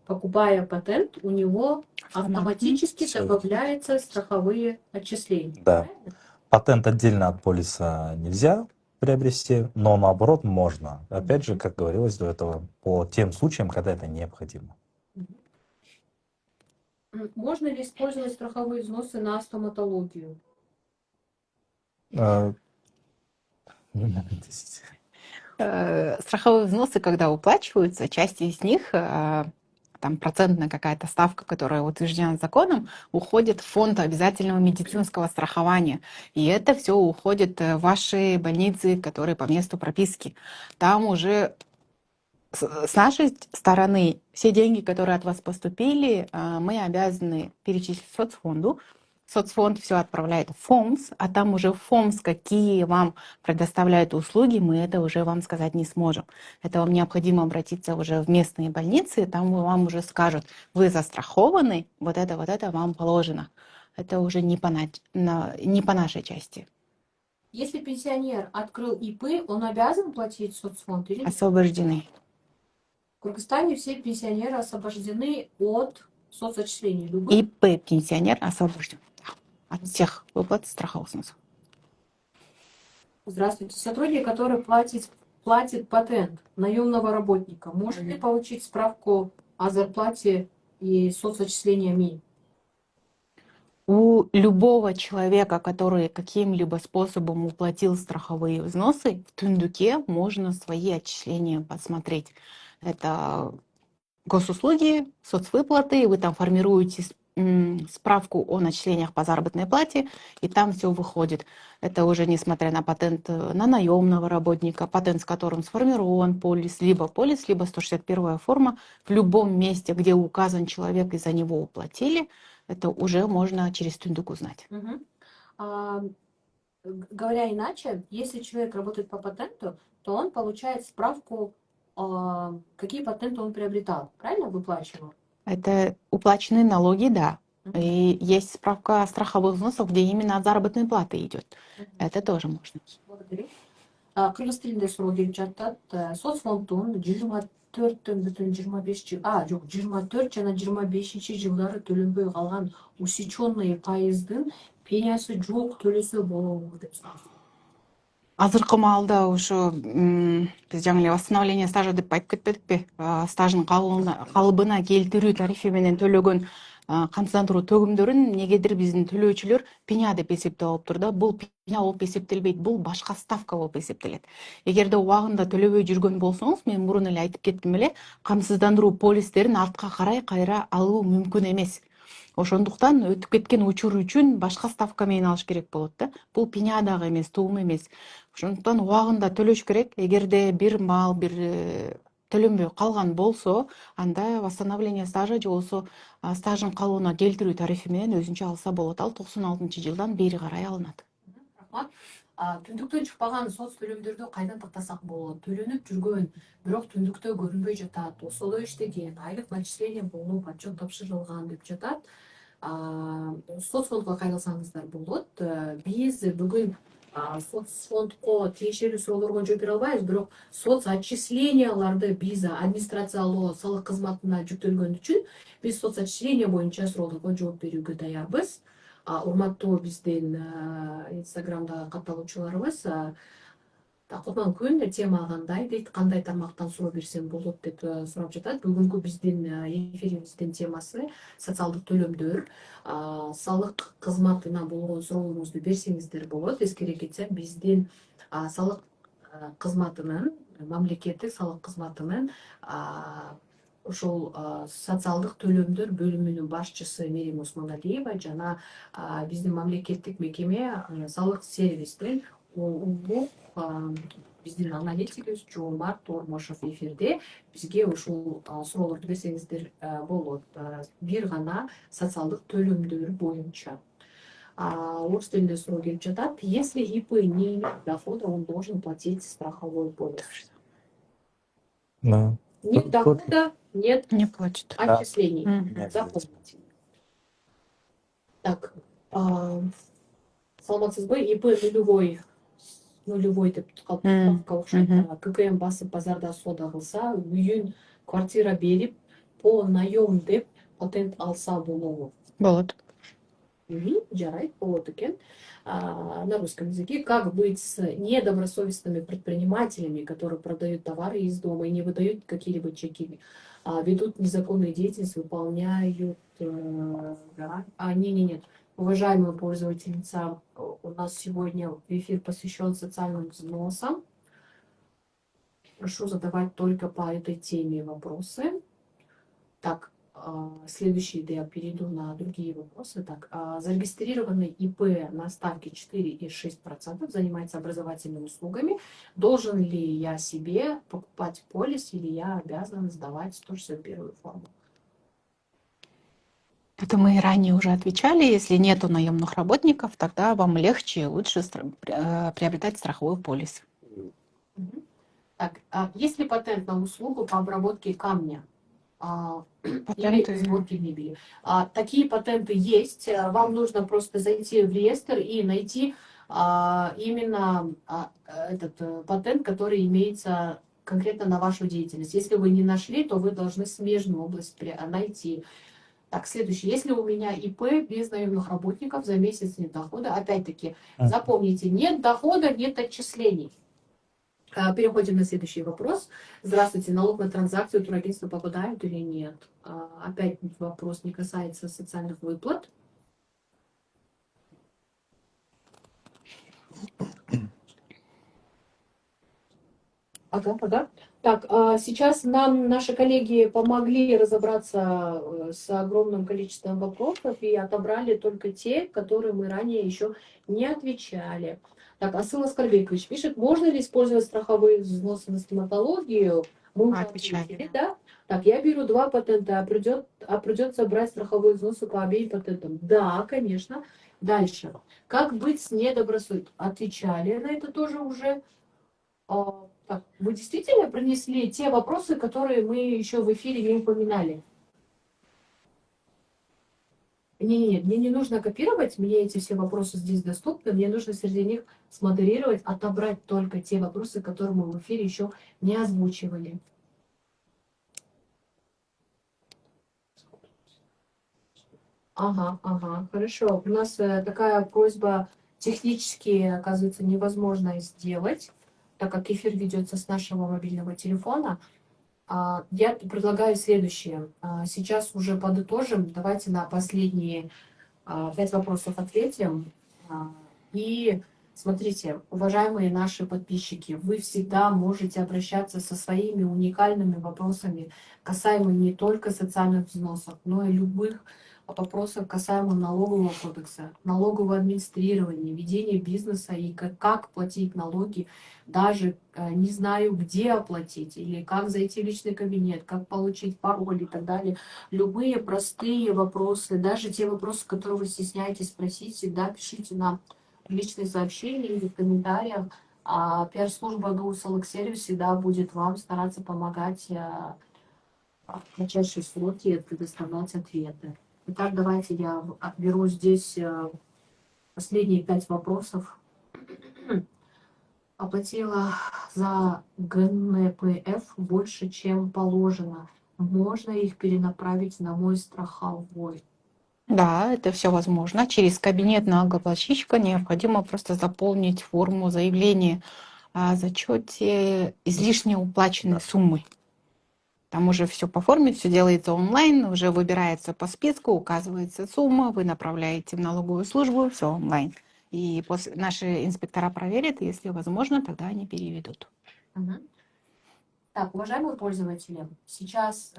покупая патент, у него автоматически Всё. добавляются страховые отчисления. Да. Правильно? Патент отдельно от полиса нельзя приобрести, но наоборот можно. Опять же, как говорилось до этого, по тем случаям, когда это необходимо. Можно ли использовать страховые взносы на стоматологию? Э, Страховые взносы, когда уплачиваются, часть из них, там процентная какая-то ставка, которая утверждена законом, уходит в фонд обязательного медицинского страхования. И это все уходит в ваши больницы, которые по месту прописки. Там уже с нашей стороны все деньги, которые от вас поступили, мы обязаны перечислить соцфонду. Соцфонд все отправляет в ФОМС, а там уже ФОМС, какие вам предоставляют услуги, мы это уже вам сказать не сможем. Это вам необходимо обратиться уже в местные больницы, там вам уже скажут, вы застрахованы, вот это вам положено. Это уже не по нашей части. Если пенсионер открыл ИП, он обязан платить соцфонд или нет? Освобождены. В Кыргызстане все пенсионеры освобождены от соцотчислений. Любых. ИП пенсионер освобожден от всех выплат страховых взносов. Здравствуйте. Сотрудник, который платит патент наемного работника, может ли получить справку о зарплате и соцотчислениями? У любого человека, который каким-либо способом уплатил страховые взносы, в Тундуке можно свои отчисления посмотреть. Это госуслуги, соцвыплаты, вы там формируете справку о начислениях по заработной плате, и там все выходит. Это уже несмотря на патент на наемного работника, патент, с которым сформирован полис, либо 161 форма, в любом месте, где указан человек и за него уплатили, это уже можно через Тундук узнать. Говоря иначе, если человек работает по патенту, то он получает справку, какие патенты он приобретал. Правильно выплачивал? Это уплаченные налоги, да. И есть справка страховых взносов, где именно от заработной платы идет. Это тоже можно. Благодарю. Кыргыз тилинде суроо келип жатат. Соцфонддун 24,25 жок, 24 жана 25 жылдары төлөнбөй калган усеченный пайыздын пенясы жок төлөсө болобу деп сурайт. Азыркы маалда ошо биз жаңы эле восстановление стажа деп айтып кетпедикпи? Стаждын калыбына келтирүү тарифи менен төлөгөн камсыздандыруу төгүмдөрүн негедир биздин төлөөчүлөр пеня деп эсептеп алыптыр да. Бул пеня болуп эсептелбейт, бул башка ставка болуп эсептелет. Эгерде убагында төлөбөй жүргөн болсоңуз, мен мурун эле айтып кеттим эле, камсыздандыруу полистерин артка карай кайра алуу мүмкүн эмес. Ошондуктан өтүп кеткен учур үчүн башка ставка менен алыш керек болот да. Бул пеня дагы эмес, туум эмес. Ошондуктан убагында төлөш керек. Эгерде бир маал бир төлөнбөй калган болсо, анда восстановление стажа же болбосо стаждын калыбына келтирүү тарифи менен өзүнчө алса болот. Ал 96-жылдан бери карай алынат. Рахмат. Түндүктөн чыкпаган соц төлөмдөрдү кайдан тактасак болот? Төлөнүп жүргөн, бирок түндүктө көрүнбөй жатат, осоло иштеген, айлык начисление болуп, отчет тапшырылган деп жатат. Соцфондго кайрылсаңыздар болот. Биз бүгүн соцфондко тиешелүү суроолорго жооп бере албайбыз, бирок соц отчисленияларды биз администрациялоо салык кызматына жүктөлгөн үчүн биз соц отчисление боюнча суроолорго жооп берүүгө даярбыз. Урматтуу биздин инстаграмда катталуучуларыбыз кутман күн тема кандай дейт, кандай тармактан суроо берсем болот деп сурап жатат. Бүгүнкү биздин эфиримиздин темасы социалдык төлөмдөр. Салык кызматына болгон сурооңузду берсеңиздер болот. Эскере кетсем, биздин салык кызматынын, мамлекеттик салык кызматынын ушул социалдык төлөмдөр бөлүмүнүн башчысы Мерим Осмоналиева жана биздин мамлекеттик мекеме салык сервистин биздин аналитигибиз Жомарт Ормошов эфирде. Бизге ушул суроолорду берсеңиздер болот. Бир гана социалдык төлөмдөр боюнча. Орус тилинде суроо келип жатат. Если ИП не имеет дохода, он должен платить страховой полис. Да. Нет дохода, нет Не платит. отчислений. Нет. Запомните. Так, саламатсызбы, ИП нулевой деп справка окшойт. ККМ басып базарда соода кылса, үйүн квартира берип по наем деп патент алса болобу? Болот. Жарайт, болот экен. На русском языке. Как быть с недобросовестными предпринимателями, которые продают товары из дома и не выдают какие-либо чеки, ведут незаконную деятельность, выполняют... Нет. Уважаемая пользовательница, у нас сегодня эфир посвящен социальным взносам. Прошу задавать только по этой теме вопросы. Так, следующий, я перейду на другие вопросы. Так, зарегистрированный ИП на ставке 4,6% занимается образовательными услугами. Должен ли я себе покупать полис или я обязан сдавать 161 форму? Это мы и ранее уже отвечали. Если нету наемных работников, тогда вам легче и лучше приобретать страховой полис. Так, есть ли патент на услугу по обработке камня? Патенты. Или сборки мебели. Такие патенты есть. Вам нужно просто зайти в реестр и найти именно этот патент, который имеется конкретно на вашу деятельность. Если вы не нашли, то вы должны смежную область найти. Так, следующий. Если у меня ИП без наемных работников, за месяц нет дохода, опять-таки, запомните, нет дохода, нет отчислений. Переходим на следующий вопрос. Здравствуйте, налог на транзакцию турагентства попадают или нет? Опять вопрос не касается социальных выплат. Ага. Так, сейчас нам наши коллеги помогли разобраться с огромным количеством вопросов и отобрали только те, которые мы ранее еще не отвечали. Так, Асыл Аскарбекович пишет, можно ли использовать страховые взносы на стоматологию? Мы уже ответили, да? Так, я беру 2 патента, придется брать страховые взносы по обеим патентам. Да, конечно. Дальше. Как быть с недобросовестностью? Отвечали на это тоже уже. Так, вы действительно принесли те вопросы, которые мы еще в эфире не упоминали? Нет, мне не нужно копировать, мне эти все вопросы здесь доступны, мне нужно среди них смодерировать, отобрать только те вопросы, которые мы в эфире еще не озвучивали. Ага, хорошо. У нас такая просьба технически, оказывается, невозможно сделать, так как эфир ведется с нашего мобильного телефона. Я предлагаю следующее. Сейчас уже подытожим. Давайте на последние 5 вопросов ответим. И смотрите, уважаемые наши подписчики, вы всегда можете обращаться со своими уникальными вопросами, касаемыми не только социальных взносов, но и любых вопросов, касаемо налогового кодекса, налогового администрирования, ведения бизнеса и как платить налоги, даже не знаю, где оплатить, или как зайти в личный кабинет, как получить пароль и так далее. Любые простые вопросы, даже те вопросы, которые вы стесняетесь спросить, всегда пишите нам в личных сообщениях или в комментариях. Пиар-служба ГУ Салык-сервис всегда будет вам стараться помогать в кратчайшие сроки предоставлять ответы. Итак, давайте я беру здесь последние 5 вопросов. Оплатила за ГНПФ больше, чем положено. Можно их перенаправить на мой страховой? Да, это все возможно. Через кабинет налогоплательщика необходимо просто заполнить форму заявления о зачете излишне уплаченной суммы. Там уже все по форме, все делается онлайн, уже выбирается по списку, указывается сумма, вы направляете в налоговую службу, все онлайн. И наши инспектора проверят, если возможно, тогда они переведут. Так, уважаемые пользователи, сейчас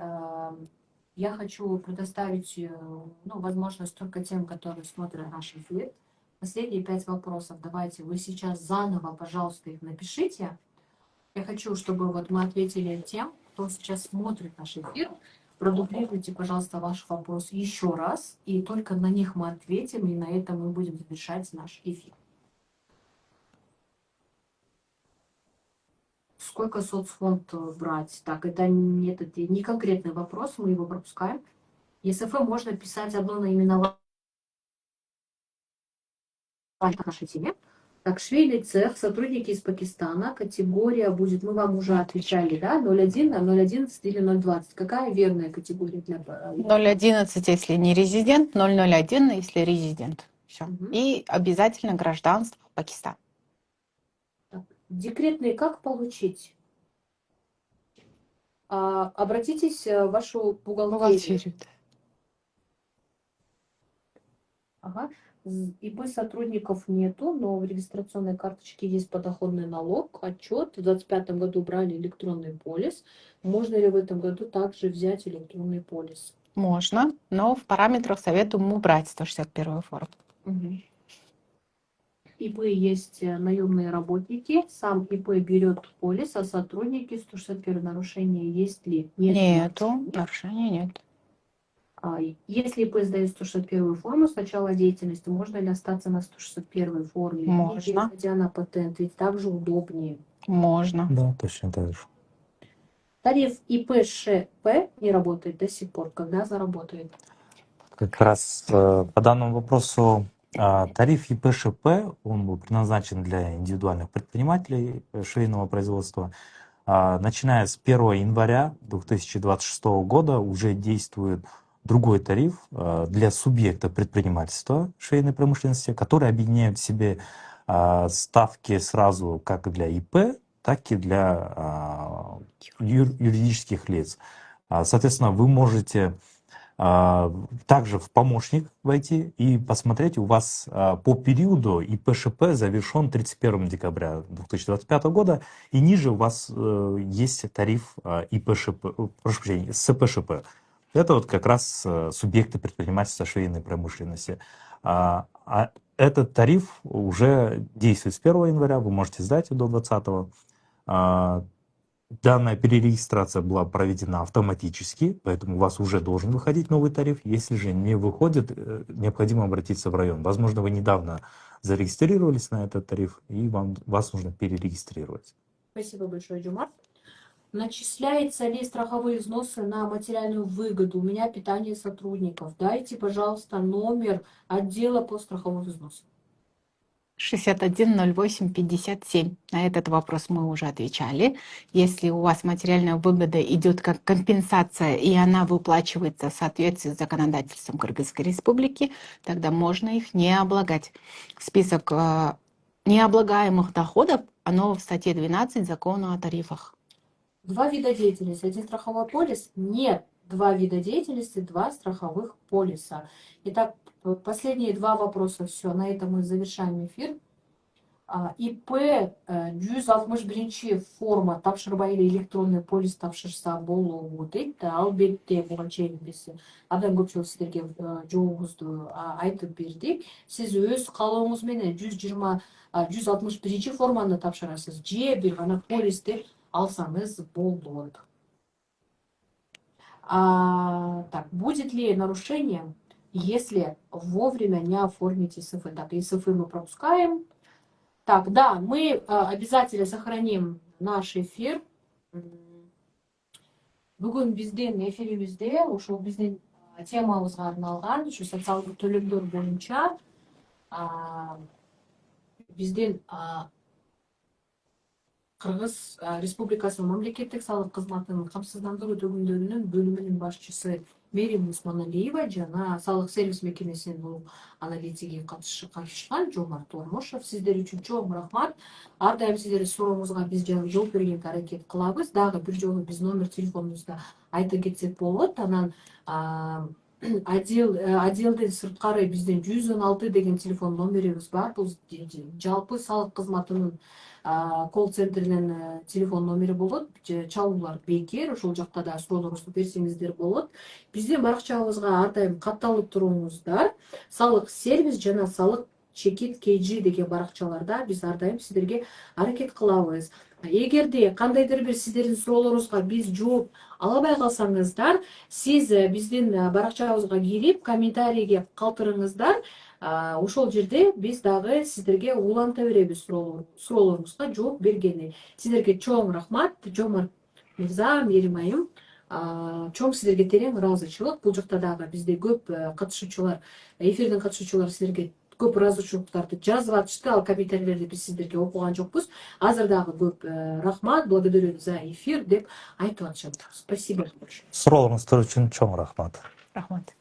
я хочу предоставить возможность только тем, которые смотрят наш эфир. Последние 5 вопросов давайте вы сейчас заново, пожалуйста, их напишите. Я хочу, чтобы мы ответили тем, кто сейчас смотрит наш эфир. Продублируйте, пожалуйста, ваш вопрос еще раз, и только на них мы ответим, и на этом мы будем завершать наш эфир. Сколько соцфонд брать? Так, это не конкретный вопрос, мы его пропускаем. ЕСФ можно писать одно наименование Хорошая тема. Так, швейный цех, сотрудники из Пакистана, категория будет, мы вам уже отвечали, да, 0,1, 0,11 или 0,20. Какая верная категория для... 0,11, если не резидент, 0,01, если резидент. Все. Мгм. И обязательно гражданство Пакистана. Так, декретные как получить? Обратитесь в вашу бухгалтерию. Ага. ИП сотрудников нету, но в регистрационной карточке есть подоходный налог, отчет. В 2025 году брали электронный полис. Можно ли в этом году также взять электронный полис? Можно, но в параметрах советуем убрать 161 форму. Угу. ИП есть наемные работники, сам ИП берет полис, а сотрудники 161 нарушение есть ли? Нету, нарушения нет. Если ИП сдает 161 форму с начала деятельности, можно ли остаться на 161 форме? Можно. Не переходя на патент, ведь также удобнее. Можно. Да, точно так же. Тариф ИП-ШП не работает до сих пор. Когда заработает? Как раз по данному вопросу тариф ИП-ШП, он был предназначен для индивидуальных предпринимателей швейного производства. Начиная с 1 января 2026 года уже действует другой тариф для субъекта предпринимательства швейной промышленности, который объединяет в себе ставки сразу как для ИП, так и для юридических лиц. Соответственно, вы можете также в помощник войти и посмотреть, у вас по периоду ИП-ШП завершен 31 декабря 2025 года, и ниже у вас есть тариф ИП-ШП, прошу прощения, СП-ШП. Это вот как раз субъекты предпринимательства швейной промышленности. Этот тариф уже действует с 1 января, вы можете сдать до 20-го. Данная перерегистрация была проведена автоматически, поэтому у вас уже должен выходить новый тариф. Если же не выходит, необходимо обратиться в район. Возможно, вы недавно зарегистрировались на этот тариф, и вас нужно перерегистрировать. Спасибо большое, Джумар. Начисляются ли страховые взносы на материальную выгоду? У меня питание сотрудников. Дайте, пожалуйста, номер отдела по страховым взносам. 610857. На этот вопрос мы уже отвечали. Если у вас материальная выгода идет как компенсация, и она выплачивается в соответствии с законодательством Кыргызской Республики, тогда можно их не облагать. Список необлагаемых доходов, оно в статье 12 Закона о тарифах. Два вида деятельности. Один страховой полис? Нет. Два вида деятельности, два страховых полиса. Итак, последние два вопроса. Все, на этом мы завершаем эфир. ИП 161 форма тапшырбай эле электронный полис тапшырса болобу дейт. Албетте буга чейин биз абдан көпчүлүк сиздерге жообубузду айтып бердик. Сиз өз каалооңуз менен 161 форманы тапшырасыз же бир гана полисти алсаңыз болот. Так, будет ли нарушение, если вовремя не оформите ИСФ? Так, ИСФ мы пропускаем. Так, да, мы обязательно сохраним наш эфир. Бүгүн биздин эфирибизде ушул биздин темабызга арналган ушу социалдык төлөмдөр боюнча биздин Кыргыз Республикасынын мамлекеттик салык кызматынын камсыздандыруу төгүндөрүнүн бөлүмүнүн башчысы Мерим Усманалиева жана салык сервис мекемесинин бул аналитиги катышкан Жомарт Тормошов. Сиздер үчүн чоң рахмат. Ар дайым сиздердин сурооңузга биз жооп бергенге аракет кылабыз. Дагы бир жолу биз номер телефонубузду айта кетсек болот. Анан отделден сырткары биздин 116 деген телефон номерибиз бар. Бул жалпы салык кызматынын колл-центринин телефон номери болот. Чалуулар бекер, ошол жакта да суроолоруңузду берсеңиздер болот. Биздин баракчабызга ар дайым катталып туруңуздар. Салык сервис жана салык чекит KG деген баракчаларда биз ар дайым сиздерге аракет кылабыз. Эгерде кандайдыр бир сиздердин суроолоруңузга биз жооп албай калсаңыздар, сиз биздин баракчабызга кирип комментарийге калтырыңыздар. Ошол жерде биз дагы сиздерге уланта беребиз суроолоруңузга жооп бергени. Сиздерге чоң рахмат, Жомарт мырза, Мерим айым. Чоң сиздерге терең ыраазычылык. Бул жакта дагы бизде көп катышуучулар, эфирдин катышуучулары сиздерге көп ыраазычылыктарды жазып атышты. Ал комментарийлерди биз сиздерге окуган жокпуз. Азыр дагы көп рахмат, благодарю за эфир деп айтып атышат. Спасибо большое. Суроолоруңуздар үчүн чоң рахмат. Рахмат.